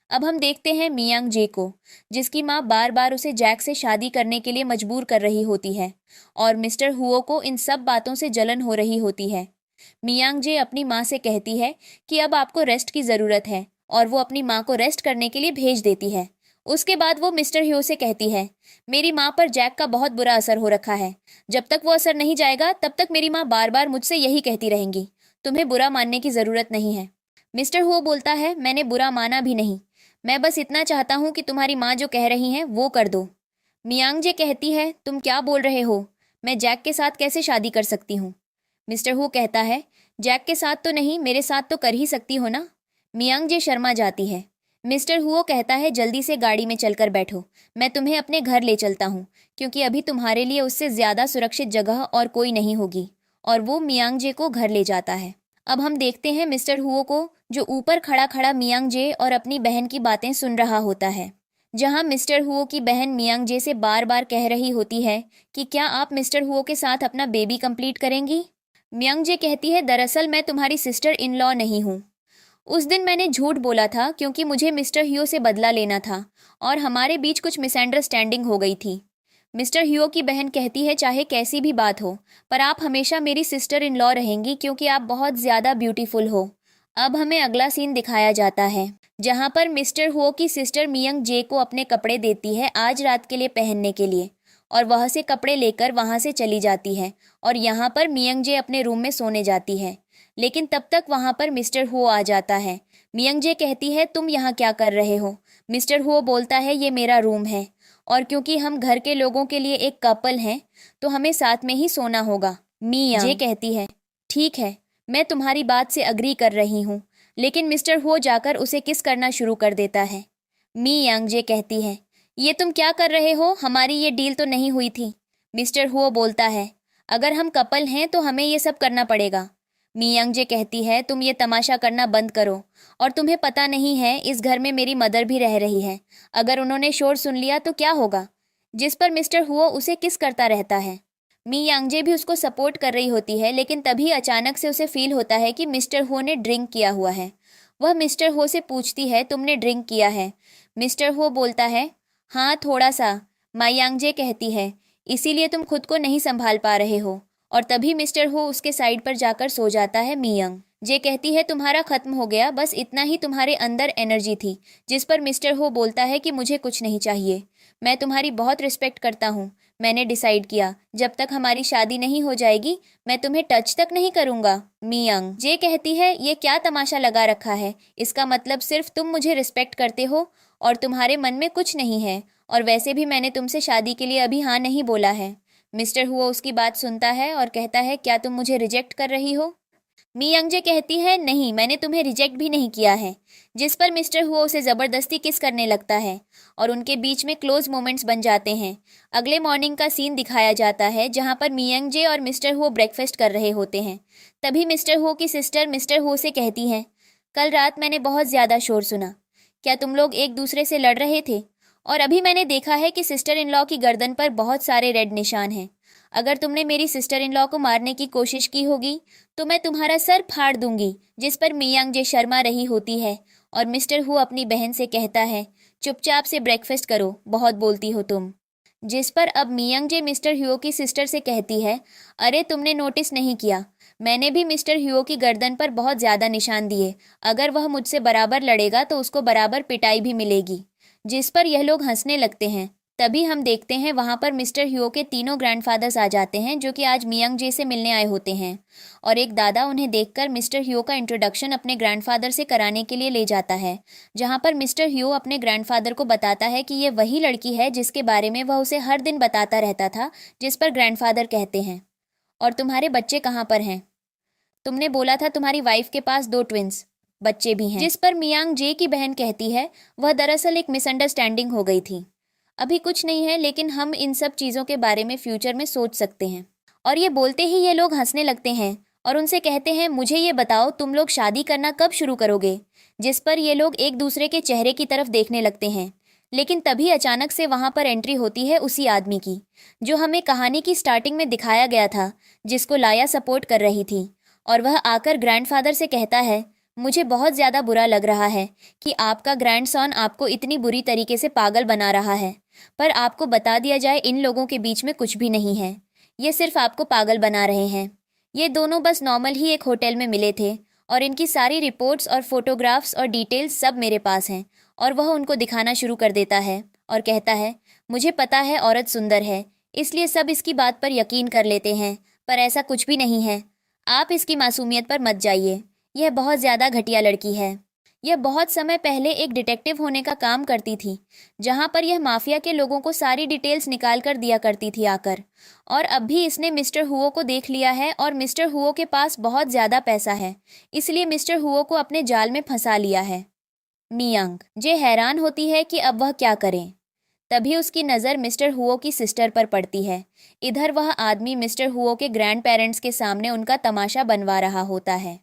अब हम देखते हैं मियांग जे को, जिसकी माँ बार बार उसे जैक से शादी करने के लिए मजबूर कर रही होती है और मिस्टर हुओ को इन सब बातों से जलन हो रही होती है। मियांग जे अपनी माँ से कहती है कि अब आपको रेस्ट की ज़रूरत है और वो अपनी माँ को रेस्ट करने के लिए भेज देती है। उसके बाद वो मिस्टर ह्यो से कहती है, मेरी माँ पर जैक का बहुत बुरा असर हो रखा है। जब तक वो असर नहीं जाएगा तब तक मेरी माँ बार बार मुझसे यही कहती रहेंगी, तुम्हें बुरा मानने की ज़रूरत नहीं है। मिस्टर हो बोलता है, मैंने बुरा माना भी नहीं, मैं बस इतना चाहता हूँ कि तुम्हारी माँ जो कह रही हैं वो कर दो। मियांग जे कहती है, तुम क्या बोल रहे हो, मैं जैक के साथ कैसे शादी कर सकती हूँ? मिस्टर हु कहता है, जैक के साथ तो नहीं, मेरे साथ तो कर ही सकती हो ना। मियांग जे शर्मा जाती है। मिस्टर हुओ कहता है, जल्दी से गाड़ी में चलकर बैठो, मैं तुम्हें अपने घर ले चलता हूँ, क्योंकि अभी तुम्हारे लिए उससे ज़्यादा सुरक्षित जगह और कोई नहीं होगी। और वो मियांग जे को घर ले जाता है। अब हम देखते हैं मिस्टर हुओ को, जो ऊपर खड़ा खड़ा मियांग जे और अपनी बहन की बातें सुन रहा होता है। जहाँ मिस्टर हुओ की बहन मियांग जे से बार बार कह रही होती है कि क्या आप मिस्टर हुओ के साथ अपना बेबी कंप्लीट करेंगी? मियांग जे कहती है, दरअसल मैं तुम्हारी सिस्टर इन लॉ नहीं हूँ। उस दिन मैंने झूठ बोला था क्योंकि मुझे मिस्टर ह्यो से बदला लेना था और हमारे बीच कुछ मिसअंडरस्टैंडिंग हो गई थी। मिस्टर ह्यो की बहन कहती है, चाहे कैसी भी बात हो, पर आप हमेशा मेरी सिस्टर इन लॉ रहेंगी क्योंकि आप बहुत ज़्यादा ब्यूटीफुल हो। अब हमें अगला सीन दिखाया जाता है, जहाँ पर मिस्टर हुओ की सिस्टर मियांग जे को अपने कपड़े देती है आज रात के लिए पहनने के लिए, और वह से कपड़े लेकर वहाँ से चली जाती है और यहाँ पर मियांग जे अपने रूम में सोने जाती है। लेकिन तब तक वहाँ पर मिस्टर हुओ आ जाता है। मियांग जे कहती है, तुम यहाँ क्या कर रहे हो? मिस्टर हुओ बोलता है, ये मेरा रूम है और क्योंकि हम घर के लोगों के लिए एक कपल हैं तो हमें साथ में ही सोना होगा। मियांग जे कहती है, ठीक है, मैं तुम्हारी बात से अग्री कर रही हूँ, लेकिन मिस्टर हुओ जाकर उसे किस करना शुरू कर देता है। मियांग जे कहती है, ये तुम क्या कर रहे हो, हमारी ये डील तो नहीं हुई थी। मिस्टर हुओ बोलता है, अगर हम कपल हैं तो हमें ये सब करना पड़ेगा। मियांग जे कहती है, तुम ये तमाशा करना बंद करो, और तुम्हें पता नहीं है इस घर में मेरी मदर भी रह रही है, अगर उन्होंने शोर सुन लिया तो क्या होगा। जिस पर मिस्टर हुओ उसे किस करता रहता है। मियांग जे भी उसको सपोर्ट कर रही होती है, लेकिन तभी अचानक से उसे फील होता है कि मिस्टर हो ने ड्रिंक किया हुआ है। वह मिस्टर हो से पूछती है, तुमने ड्रिंक किया है? मिस्टर हो बोलता है, हाँ थोड़ा सा। मियांग जे कहती है, इसीलिए तुम खुद को नहीं संभाल पा रहे हो। और तभी मिस्टर हो उसके साइड पर जाकर सो जाता है। मियांग जे कहती है, तुम्हारा खत्म हो गया, बस इतना ही तुम्हारे अंदर एनर्जी थी। जिस पर मिस्टर हो बोलता है कि मुझे कुछ नहीं चाहिए, मैं तुम्हारी बहुत रिस्पेक्ट करता हूँ, मैंने डिसाइड किया जब तक हमारी शादी नहीं हो जाएगी मैं तुम्हें टच तक नहीं करूंगा। मियांग जे कहती है ये क्या तमाशा लगा रखा है, इसका मतलब सिर्फ तुम मुझे रिस्पेक्ट करते हो और तुम्हारे मन में कुछ नहीं है, और वैसे भी मैंने तुमसे शादी के लिए अभी हाँ नहीं बोला है। मिस्टर हुओ उसकी बात सुनता है और कहता है क्या तुम मुझे रिजेक्ट कर रही हो। मी यंगजे कहती है नहीं, मैंने तुम्हें रिजेक्ट भी नहीं किया है। जिस पर मिस्टर हुओ उसे ज़बरदस्ती किस करने लगता है और उनके बीच में क्लोज मोमेंट्स बन जाते हैं। अगले मॉर्निंग का सीन दिखाया जाता है जहां पर मी यंगजे और मिस्टर हुओ ब्रेकफास्ट कर रहे होते हैं। तभी मिस्टर हुओ की सिस्टर मिस्टर हुओ से कहती है कल रात मैंने बहुत ज़्यादा शोर सुना, क्या तुम लोग एक दूसरे से लड़ रहे थे? और अभी मैंने देखा है कि सिस्टर इन लॉ की गर्दन पर बहुत सारे रेड निशान हैं। अगर तुमने मेरी सिस्टर इन लॉ को मारने की कोशिश की होगी तो मैं तुम्हारा सर फाड़ दूंगी। जिस पर मियांग जे शर्मा रही होती है और मिस्टर हु अपनी बहन से कहता है चुपचाप से ब्रेकफास्ट करो, बहुत बोलती हो तुम। जिस पर अब मियांग जे मिस्टर ह्यो की सिस्टर से कहती है अरे तुमने नोटिस नहीं किया, मैंने भी मिस्टर ह्यो की गर्दन पर बहुत ज़्यादा निशान दिए, अगर वह मुझसे बराबर लड़ेगा तो उसको बराबर पिटाई भी मिलेगी। जिस पर यह लोग हंसने लगते हैं। तभी हम देखते हैं वहाँ पर मिस्टर ह्यो के तीनों ग्रैंडफादर्स आ जाते हैं जो कि आज मियांग जे से मिलने आए होते हैं, और एक दादा उन्हें देखकर मिस्टर ह्यो का इंट्रोडक्शन अपने ग्रैंडफादर से कराने के लिए ले जाता है, जहाँ पर मिस्टर ह्यो अपने ग्रैंडफादर को बताता है कि ये वही लड़की है जिसके बारे में वह उसे हर दिन बताता रहता था। जिस पर ग्रैंडफादर कहते हैं और तुम्हारे बच्चे कहाँ पर हैं? तुमने बोला था तुम्हारी वाइफ के पास 2 ट्विंस बच्चे भी हैं। जिस पर मियांग जे की बहन कहती है वह दरअसल एक मिसअंडरस्टैंडिंग हो गई थी, अभी कुछ नहीं है, लेकिन हम इन सब चीज़ों के बारे में फ्यूचर में सोच सकते हैं। और ये बोलते ही ये लोग हंसने लगते हैं और उनसे कहते हैं मुझे ये बताओ तुम लोग शादी करना कब शुरू करोगे। जिस पर ये लोग एक दूसरे के चेहरे की तरफ देखने लगते हैं, लेकिन तभी अचानक से वहाँ पर एंट्री होती है उसी आदमी की जो हमें कहानी की स्टार्टिंग में दिखाया गया था, जिसको लाया सपोर्ट कर रही थी। और वह आकर ग्रैंडफादर से कहता है मुझे बहुत ज़्यादा बुरा लग रहा है कि आपका ग्रैंडसन आपको इतनी बुरी तरीके से पागल बना रहा है, पर आपको बता दिया जाए इन लोगों के बीच में कुछ भी नहीं है, ये सिर्फ आपको पागल बना रहे हैं। ये दोनों बस नॉर्मल ही एक होटल में मिले थे और इनकी सारी रिपोर्ट्स और फोटोग्राफ्स और डिटेल्स सब मेरे पास हैं। और वह उनको दिखाना शुरू कर देता है और कहता है मुझे पता है औरत सुंदर है, इसलिए सब इसकी बात पर यकीन कर लेते हैं, पर ऐसा कुछ भी नहीं है। आप इसकी मासूमियत पर मत जाइए, यह बहुत ज़्यादा घटिया लड़की है। यह बहुत समय पहले एक डिटेक्टिव होने का काम करती थी, जहां पर यह माफिया के लोगों को सारी डिटेल्स निकाल कर दिया करती थी आकर, और अब भी इसने मिस्टर हुओ को देख लिया है और मिस्टर हुओ के पास बहुत ज़्यादा पैसा है, इसलिए मिस्टर हुओ को अपने जाल में फंसा लिया है। मियांग जे हैरान होती है कि अब वह क्या करें। तभी उसकी नज़र मिस्टर हुओ की सिस्टर पर पड़ती है। इधर वह आदमी मिस्टर हुओ के ग्रैंड पेरेंट्स के सामने उनका तमाशा बनवा रहा होता है।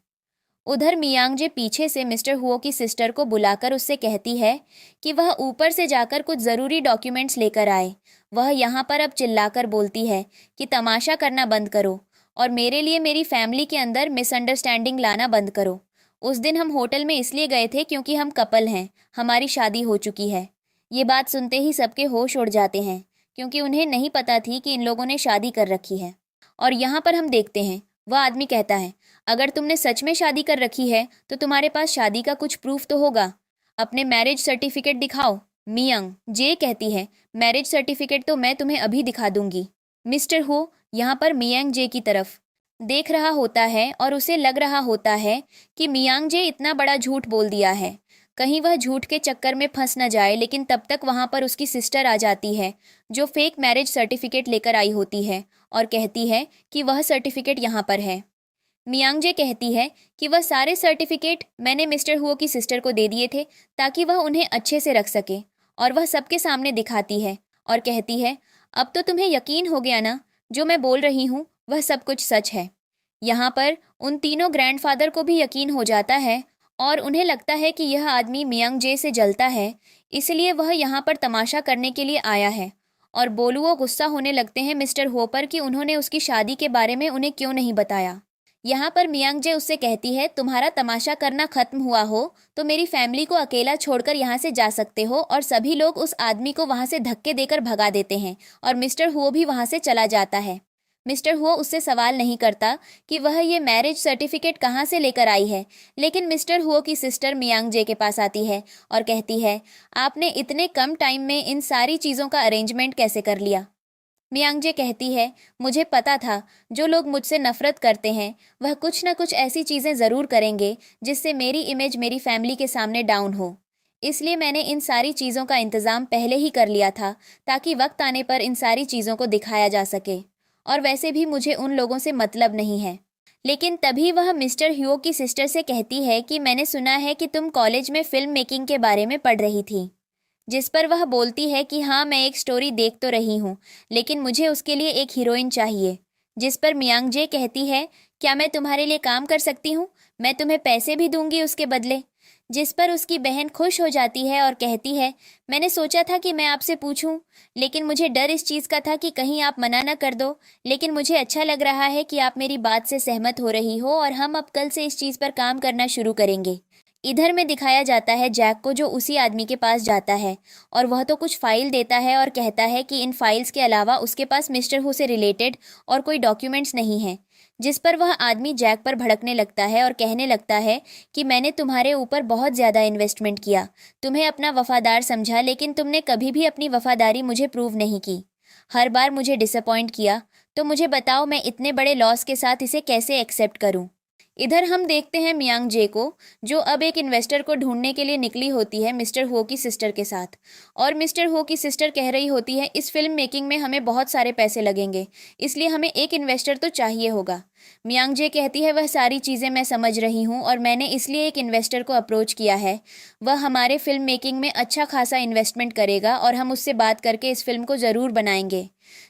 उधर मियांग जे पीछे से मिस्टर हुओ की सिस्टर को बुलाकर उससे कहती है कि वह ऊपर से जाकर कुछ ज़रूरी डॉक्यूमेंट्स लेकर आए। वह यहाँ पर अब चिल्लाकर बोलती है कि तमाशा करना बंद करो और मेरे लिए मेरी फैमिली के अंदर मिसअंडरस्टैंडिंग लाना बंद करो। उस दिन हम होटल में इसलिए गए थे क्योंकि हम कपल हैं, हमारी शादी हो चुकी है। ये बात सुनते ही सबके होश उड़ जाते हैं क्योंकि उन्हें नहीं पता थी कि इन लोगों ने शादी कर रखी है। और यहाँ पर हम देखते हैं वह आदमी कहता है अगर तुमने सच में शादी कर रखी है तो तुम्हारे पास शादी का कुछ प्रूफ तो होगा, अपने मैरिज सर्टिफिकेट दिखाओ। मियांग जे कहती है मैरिज सर्टिफिकेट तो मैं तुम्हें अभी दिखा दूंगी। मिस्टर हो यहाँ पर मियांग जे की तरफ देख रहा होता है और उसे लग रहा होता है कि मियांग जे इतना बड़ा झूठ बोल दिया है, कहीं वह झूठ के चक्कर में फंस न जाए। लेकिन तब तक वहाँ पर उसकी सिस्टर आ जाती है जो फेक मैरिज सर्टिफिकेट लेकर आई होती है और कहती है कि वह सर्टिफिकेट यहाँ पर है। मियांग जे कहती है कि वह सारे सर्टिफिकेट मैंने मिस्टर हुओ की सिस्टर को दे दिए थे ताकि वह उन्हें अच्छे से रख सके, और वह सबके सामने दिखाती है और कहती है अब तो तुम्हें यकीन हो गया ना, जो मैं बोल रही हूँ वह सब कुछ सच है। यहाँ पर उन तीनों ग्रैंडफादर को भी यकीन हो जाता है और उन्हें लगता है कि यह आदमी मियांग जे से जलता है, इसलिए वह यहाँ पर तमाशा करने के लिए आया है। और बोलुओ गुस्सा होने लगते हैं मिस्टर हो पर कि उन्होंने उसकी शादी के बारे में उन्हें क्यों नहीं बताया। यहाँ पर मियांग जे उससे कहती है तुम्हारा तमाशा करना खत्म हुआ हो तो मेरी फैमिली को अकेला छोड़कर यहाँ से जा सकते हो, और सभी लोग उस आदमी को वहाँ से धक्के देकर भगा देते हैं और मिस्टर हुओ भी वहाँ से चला जाता है। मिस्टर हुओ उससे सवाल नहीं करता कि वह ये मैरिज सर्टिफिकेट कहाँ से लेकर आई है, लेकिन मिस्टर हुओ की सिस्टर मियांग जे के पास आती है और कहती है आपने इतने कम टाइम में इन सारी चीज़ों का अरेंजमेंट कैसे कर लिया। मियांग कहती है, मुझे पता था जो लोग मुझसे नफरत करते हैं वह कुछ न कुछ ऐसी चीज़ें ज़रूर करेंगे जिससे मेरी इमेज मेरी फैमिली के सामने डाउन हो। इसलिए मैंने इन सारी चीज़ों का इंतज़ाम पहले ही कर लिया था ताकि वक्त आने पर इन सारी चीज़ों को दिखाया जा सके। और वैसे भी मुझे उन लोगों से मतलब नहीं है। लेकिन तभी वह मिस्टर ह्यो की सिस्टर से कहती है कि मैंने सुना है कि तुम कॉलेज में फिल्म मेकिंग के बारे में पढ़ रही थी। जिस पर वह बोलती है कि हाँ, मैं एक स्टोरी देख तो रही हूँ, लेकिन मुझे उसके लिए एक हीरोइन चाहिए। जिस पर मियांग कहती है, क्या मैं तुम्हारे लिए काम कर सकती हूँ? मैं तुम्हें पैसे भी दूंगी उसके बदले। जिस पर उसकी बहन खुश हो जाती है और कहती है, मैंने सोचा था कि मैं आपसे पूछूं, लेकिन मुझे डर इस चीज़ का था कि कहीं आप मना ना कर दो। लेकिन मुझे अच्छा लग रहा है कि आप मेरी बात से सहमत हो रही हो और हम अब कल से इस चीज़ पर काम करना शुरू करेंगे। इधर में दिखाया जाता है जैक को, जो उसी आदमी के पास जाता है और वह तो कुछ फाइल देता है और कहता है कि इन फाइल्स के अलावा उसके पास मिस्टर हु से रिलेटेड और कोई डॉक्यूमेंट्स नहीं है। जिस पर वह आदमी जैक पर भड़कने लगता है और कहने लगता है कि मैंने तुम्हारे ऊपर बहुत ज़्यादा इन्वेस्टमेंट किया, तुम्हें अपना वफादार समझा, लेकिन तुमने कभी भी अपनी वफादारी मुझे प्रूव नहीं की, हर बार मुझे डिसअपॉइंट किया। तो मुझे बताओ, मैं इतने बड़े लॉस के साथ इसे कैसे एक्सेप्ट करूं? इधर हम देखते हैं मियांग को, जो अब एक इन्वेस्टर को ढूंढने के लिए निकली होती है मिस्टर हो की सिस्टर के साथ। और मिस्टर हो की सिस्टर कह रही होती है, इस फिल्म मेकिंग में हमें बहुत सारे पैसे लगेंगे, इसलिए हमें एक इन्वेस्टर तो चाहिए होगा। मियांग कहती है, वह सारी चीज़ें मैं समझ रही हूँ और मैंने इसलिए एक इन्वेस्टर को अप्रोच किया है। वह हमारे फिल्म मेकिंग में अच्छा खासा इन्वेस्टमेंट करेगा और हम उससे बात करके इस फिल्म को ज़रूर बनाएंगे।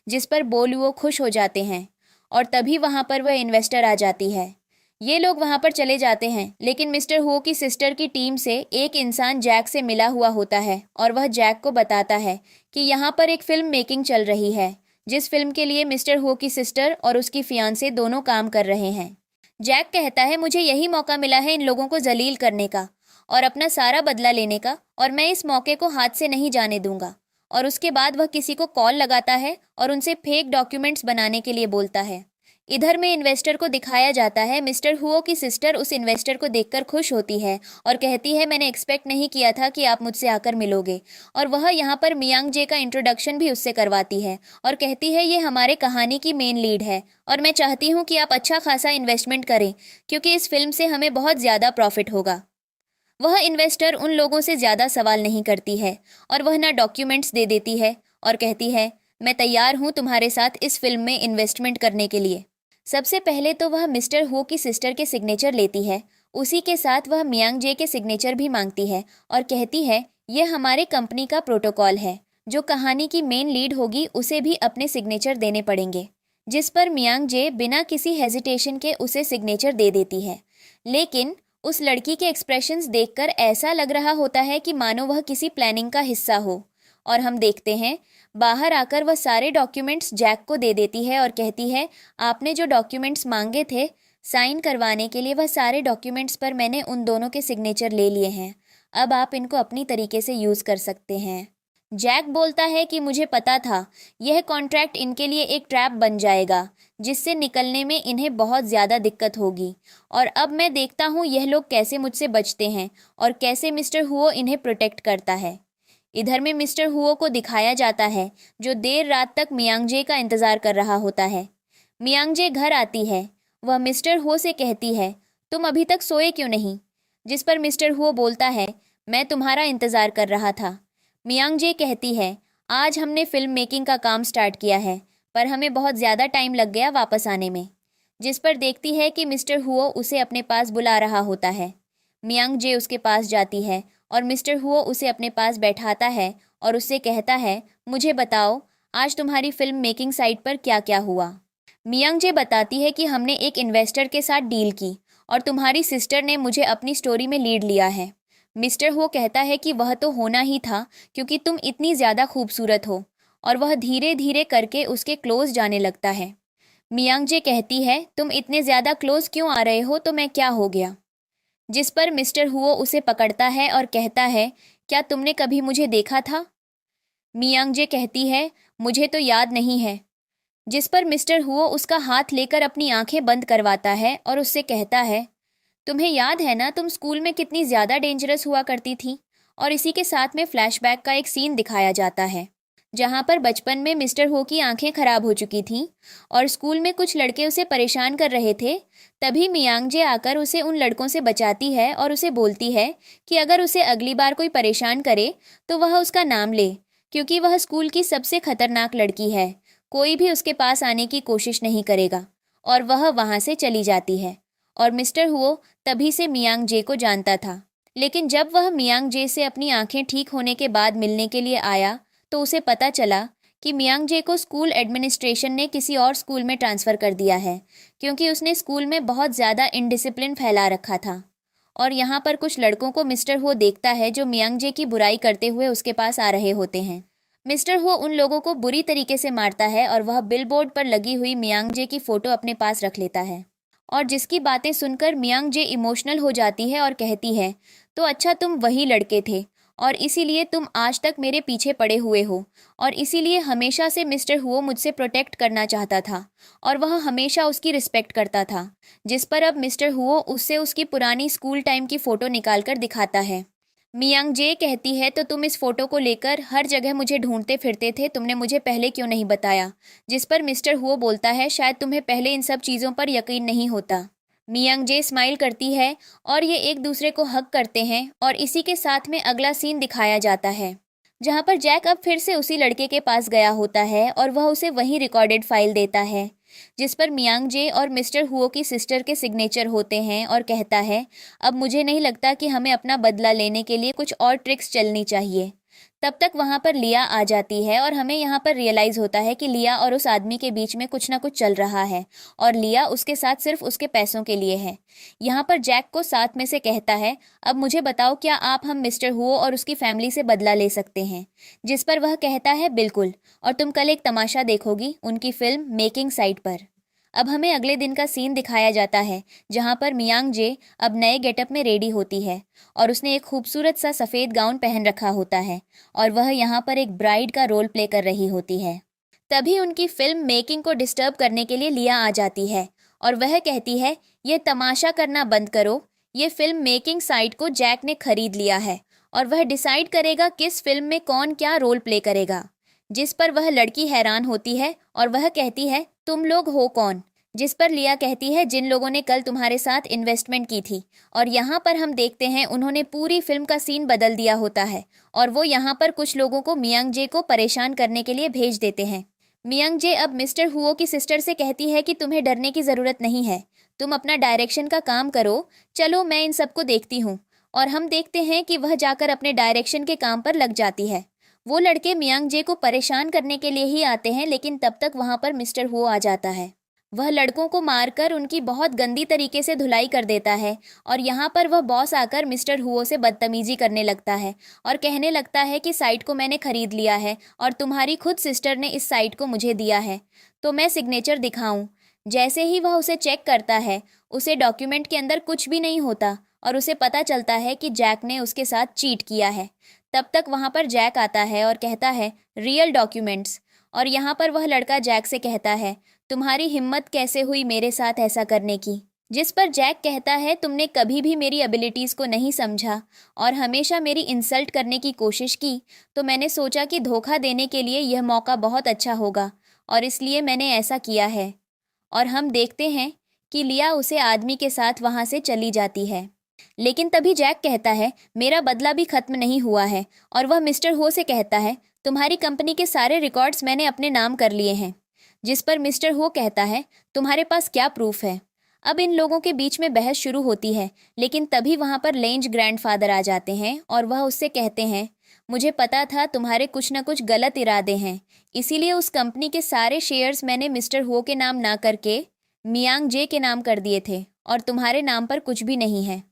जिस पर बोलुओ खुश हो जाते हैं और तभी वहाँ पर वह इन्वेस्टर आ जाती है। ये लोग वहां पर चले जाते हैं, लेकिन मिस्टर हो की सिस्टर की टीम से एक इंसान जैक से मिला हुआ होता है और वह जैक को बताता है कि यहाँ पर एक फिल्म मेकिंग चल रही है, जिस फिल्म के लिए मिस्टर हो की सिस्टर और उसकी फियांसे दोनों काम कर रहे हैं। जैक कहता है, मुझे यही मौका मिला है इन लोगों को जलील करने का और अपना सारा बदला लेने का, और मैं इस मौके को हाथ से नहीं जाने दूंगा। और उसके बाद वह किसी को कॉल लगाता है और उनसे फेक डॉक्यूमेंट्स बनाने के लिए बोलता है। इधर में इन्वेस्टर को दिखाया जाता है। मिस्टर हुओ की सिस्टर उस इन्वेस्टर को देखकर खुश होती है और कहती है, मैंने एक्सपेक्ट नहीं किया था कि आप मुझसे आकर मिलोगे। और वह यहाँ पर मियांग का इंट्रोडक्शन भी उससे करवाती है और कहती है, ये हमारे कहानी की मेन लीड है और मैं चाहती हूँ कि आप अच्छा खासा इन्वेस्टमेंट करें, क्योंकि इस फिल्म से हमें बहुत ज़्यादा प्रॉफिट होगा। वह इन्वेस्टर उन लोगों से ज़्यादा सवाल नहीं करती है और वह ना डॉक्यूमेंट्स दे देती है और कहती है, मैं तैयार हूँ तुम्हारे साथ इस फिल्म में इन्वेस्टमेंट करने के लिए। सबसे पहले तो वह मिस्टर हो की सिस्टर के सिग्नेचर लेती है, उसी के साथ वह मियांग के सिग्नेचर भी मांगती है और कहती है, यह हमारे कंपनी का प्रोटोकॉल है, जो कहानी की मेन लीड होगी उसे भी अपने सिग्नेचर देने पड़ेंगे। जिस पर मियांग बिना किसी हेजिटेशन के उसे सिग्नेचर दे देती है। लेकिन उस लड़की के एक्सप्रेशंस देखकर ऐसा लग रहा होता है कि मानो वह किसी प्लानिंग का हिस्सा हो। और हम देखते हैं बाहर आकर वह सारे डॉक्यूमेंट्स जैक को दे देती है और कहती है, आपने जो डॉक्यूमेंट्स मांगे थे साइन करवाने के लिए, वह सारे डॉक्यूमेंट्स पर मैंने उन दोनों के सिग्नेचर ले लिए हैं, अब आप इनको अपनी तरीके से यूज़ कर सकते हैं। जैक बोलता है कि मुझे पता था यह कॉन्ट्रैक्ट इनके लिए एक ट्रैप बन जाएगा, जिससे निकलने में इन्हें बहुत ज़्यादा दिक्कत होगी। और अब मैं देखता हूँ यह लोग कैसे मुझसे बचते हैं और कैसे मिस्टर हुओ इन्हें प्रोटेक्ट करता है। इधर में मिस्टर हुओ को दिखाया जाता है, जो देर रात तक मियांग का इंतज़ार कर रहा होता है। मियांग घर आती है, वह मिस्टर हुओ से कहती है, तुम अभी तक सोए क्यों नहीं? जिस पर मिस्टर हुओ बोलता है, मैं तुम्हारा इंतज़ार कर रहा था। मियांग कहती है, आज हमने फिल्म मेकिंग का काम स्टार्ट किया है, पर हमें बहुत ज़्यादा टाइम लग गया वापस आने में। जिस पर देखती है कि मिस्टर हुओ उसे अपने पास बुला रहा होता है। मियांग उसके पास जाती है और मिस्टर हुओ उसे अपने पास बैठाता है और उससे कहता है, मुझे बताओ आज तुम्हारी फिल्म मेकिंग साइट पर क्या क्या हुआ। मियांग बताती है कि हमने एक इन्वेस्टर के साथ डील की और तुम्हारी सिस्टर ने मुझे अपनी स्टोरी में लीड लिया है। मिस्टर हुओ कहता है कि वह तो होना ही था, क्योंकि तुम इतनी ज़्यादा खूबसूरत हो, और वह धीरे धीरे करके उसके क्लोज जाने लगता है। मियांग कहती है, तुम इतने ज़्यादा क्लोज क्यों आ रहे हो, तो मैं क्या हो गया? जिस पर मिस्टर हुओ उसे पकड़ता है और कहता है, क्या तुमने कभी मुझे देखा था? मियांग कहती है, मुझे तो याद नहीं है। जिस पर मिस्टर हुओ उसका हाथ लेकर अपनी आंखें बंद करवाता है और उससे कहता है, तुम्हें याद है ना, तुम स्कूल में कितनी ज़्यादा डेंजरस हुआ करती थी। और इसी के साथ में फ्लैशबैक का एक सीन दिखाया जाता है, जहाँ पर बचपन में मिस्टर हो की आंखें खराब हो चुकी थीं और स्कूल में कुछ लड़के उसे परेशान कर रहे थे। तभी मियांगजे आकर उसे उन लड़कों से बचाती है और उसे बोलती है कि अगर उसे अगली बार कोई परेशान करे तो वह उसका नाम ले, क्योंकि वह स्कूल की सबसे खतरनाक लड़की है। कोई भी उसके पास आने की कोशिश नहीं करेगा। और वह वहाँ से चली जाती है। और मिस्टर हुओ तभी से मियांगजे को जानता था। लेकिन जब वह मियांगजे से अपनी आंखें ठीक होने के बाद मिलने के लिए आया तो उसे पता चला कि मियांगजे को स्कूल एडमिनिस्ट्रेशन ने किसी और स्कूल में ट्रांसफ़र कर दिया है, क्योंकि उसने स्कूल में बहुत ज़्यादा इनडिसिप्लिन फैला रखा था। और यहाँ पर कुछ लड़कों को मिस्टर हो देखता है जो मियांगजे की बुराई करते हुए उसके पास आ रहे होते हैं। मिस्टर हो उन लोगों को बुरी तरीके से मारता है और वह बिलबोर्ड पर लगी हुई मियांगजे की फ़ोटो अपने पास रख लेता है। और जिसकी बातें सुनकर मियांगजे इमोशनल हो जाती है और कहती है, तो अच्छा तुम वही लड़के थे और इसीलिए तुम आज तक मेरे पीछे पड़े हुए हो, और इसीलिए हमेशा से मिस्टर हुओ मुझसे प्रोटेक्ट करना चाहता था और वह हमेशा उसकी रिस्पेक्ट करता था। जिस पर अब मिस्टर हुओ उससे उसकी पुरानी स्कूल टाइम की फ़ोटो निकाल कर दिखाता है। मियांगजे कहती है, तो तुम इस फ़ोटो को लेकर हर जगह मुझे ढूंढते फिरते थे, तुमने मुझे पहले क्यों नहीं बताया? जिस पर मिस्टर हुओ बोलता है, शायद तुम्हें पहले इन सब चीज़ों पर यकीन नहीं होता। मियांगजे स्माइल करती है और ये एक दूसरे को हग करते हैं और इसी के साथ में अगला सीन दिखाया जाता है, जहाँ पर जैक अब फिर से उसी लड़के के पास गया होता है और वह उसे वही रिकॉर्डेड फाइल देता है जिस पर मियांगजे और मिस्टर हुओ की सिस्टर के सिग्नेचर होते हैं और कहता है, अब मुझे नहीं लगता कि हमें अपना बदला लेने के लिए कुछ और ट्रिक्स चलनी चाहिए। तब तक वहाँ पर लिया आ जाती है और हमें यहाँ पर रियलाइज़ होता है कि लिया और उस आदमी के बीच में कुछ ना कुछ चल रहा है और लिया उसके साथ सिर्फ उसके पैसों के लिए है। यहाँ पर जैक को साथ में से कहता है, अब मुझे बताओ क्या आप हम मिस्टर हुओ और उसकी फैमिली से बदला ले सकते हैं? जिस पर वह कहता है, बिल्कुल, और तुम कल एक तमाशा देखोगी उनकी फिल्म मेकिंग साइट पर। अब हमें अगले दिन का सीन दिखाया जाता है जहाँ पर मियांगजे अब नए गेटअप में रेडी होती है और उसने एक खूबसूरत सा सफ़ेद गाउन पहन रखा होता है और वह यहाँ पर एक ब्राइड का रोल प्ले कर रही होती है। तभी उनकी फिल्म मेकिंग को डिस्टर्ब करने के लिए लिया आ जाती है और वह कहती है, ये तमाशा करना बंद करो, ये फिल्म मेकिंग साइट को जैक ने खरीद लिया है और वह डिसाइड करेगा किस फिल्म में कौन क्या रोल प्ले करेगा। जिस पर वह लड़की हैरान होती है और वह कहती है, तुम लोग हो कौन? जिस पर लिया कहती है, जिन लोगों ने कल तुम्हारे साथ इन्वेस्टमेंट की थी। और यहाँ पर हम देखते हैं उन्होंने पूरी फिल्म का सीन बदल दिया होता है और वो यहाँ पर कुछ लोगों को मियांगजे को परेशान करने के लिए भेज देते हैं। मियांगजे अब मिस्टर हुओ की सिस्टर से कहती है कि तुम्हें डरने की ज़रूरत नहीं है, तुम अपना डायरेक्शन का काम करो, चलो मैं इन सबको देखती हूँ। और हम देखते हैं कि वह जाकर अपने डायरेक्शन के काम पर लग जाती है। वो लड़के मियांगजे को परेशान करने के लिए ही आते हैं, लेकिन तब तक वहाँ पर मिस्टर हुओ आ जाता है। वह लड़कों को मारकर उनकी बहुत गंदी तरीके से धुलाई कर देता है और यहाँ पर वह बॉस आकर मिस्टर हुओ से बदतमीजी करने लगता है और कहने लगता है कि साइट को मैंने खरीद लिया है और तुम्हारी खुद सिस्टर ने इस साइट को मुझे दिया है, तो मैं सिग्नेचर दिखाऊं। जैसे ही वह उसे चेक करता है, उसे डॉक्यूमेंट के अंदर कुछ भी नहीं होता और उसे पता चलता है कि जैक ने उसके साथ चीट किया है। तब तक वहाँ पर जैक आता है और कहता है, रियल डॉक्यूमेंट्स। और यहाँ पर वह लड़का जैक से कहता है, तुम्हारी हिम्मत कैसे हुई मेरे साथ ऐसा करने की? जिस पर जैक कहता है, तुमने कभी भी मेरी एबिलिटीज़ को नहीं समझा और हमेशा मेरी इंसल्ट करने की कोशिश की, तो मैंने सोचा कि धोखा देने के लिए यह मौका बहुत अच्छा होगा और इसलिए मैंने ऐसा किया है। और हम देखते हैं कि लिया उसे आदमी के साथ वहाँ से चली जाती है। लेकिन तभी जैक कहता है, मेरा बदला भी खत्म नहीं हुआ है, और वह मिस्टर हो से कहता है, तुम्हारी कंपनी के सारे रिकॉर्ड्स मैंने अपने नाम कर लिए हैं। जिस पर मिस्टर हो कहता है, तुम्हारे पास क्या प्रूफ है? अब इन लोगों के बीच में बहस शुरू होती है, लेकिन तभी वहाँ पर लेंज ग्रैंडफादर आ जाते हैं और वह उससे कहते हैं, मुझे पता था तुम्हारे कुछ न कुछ गलत इरादे हैं, इसीलिए उस कंपनी के सारे शेयर्स मैंने मिस्टर हो के नाम ना करके मियांगजे के नाम कर दिए थे और तुम्हारे नाम पर कुछ भी नहीं है।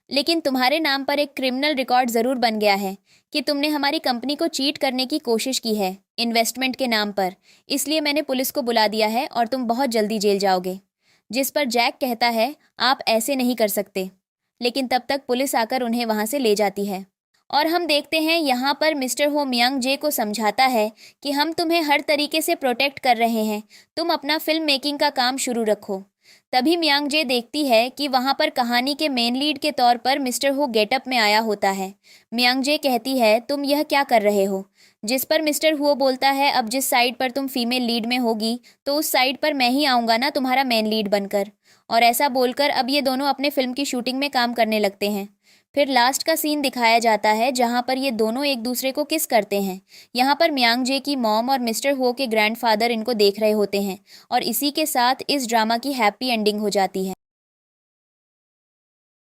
लेकिन तुम्हारे नाम पर एक क्रिमिनल रिकॉर्ड ज़रूर बन गया है कि तुमने हमारी कंपनी को चीट करने की कोशिश की है इन्वेस्टमेंट के नाम पर, इसलिए मैंने पुलिस को बुला दिया है और तुम बहुत जल्दी जेल जाओगे। जिस पर जैक कहता है, आप ऐसे नहीं कर सकते। लेकिन तब तक पुलिस आकर उन्हें वहाँ से ले जाती है और हम देखते हैं यहाँ पर मिस्टर हो मियांगजे को समझाता है कि हम तुम्हें हर तरीके से प्रोटेक्ट कर रहे हैं, तुम अपना फिल्म मेकिंग का काम शुरू रखो। तभी मियांगजे देखती है कि वहाँ पर कहानी के मेन लीड के तौर पर मिस्टर हो गेटअप में आया होता है। मियांगजे कहती है, तुम यह क्या कर रहे हो? जिस पर मिस्टर हुओ बोलता है, अब जिस साइड पर तुम फीमेल लीड में होगी तो उस साइड पर मैं ही आऊँगा ना तुम्हारा मेन लीड बनकर। और ऐसा बोलकर अब ये दोनों अपने फिल्म की शूटिंग में काम करने लगते हैं। फिर लास्ट का सीन दिखाया जाता है जहाँ पर ये दोनों एक दूसरे को किस करते हैं। यहाँ पर म्यांग जे की मॉम और मिस्टर हुओ के ग्रैंडफादर इनको देख रहे होते हैं और इसी के साथ इस ड्रामा की हैप्पी एंडिंग हो जाती है।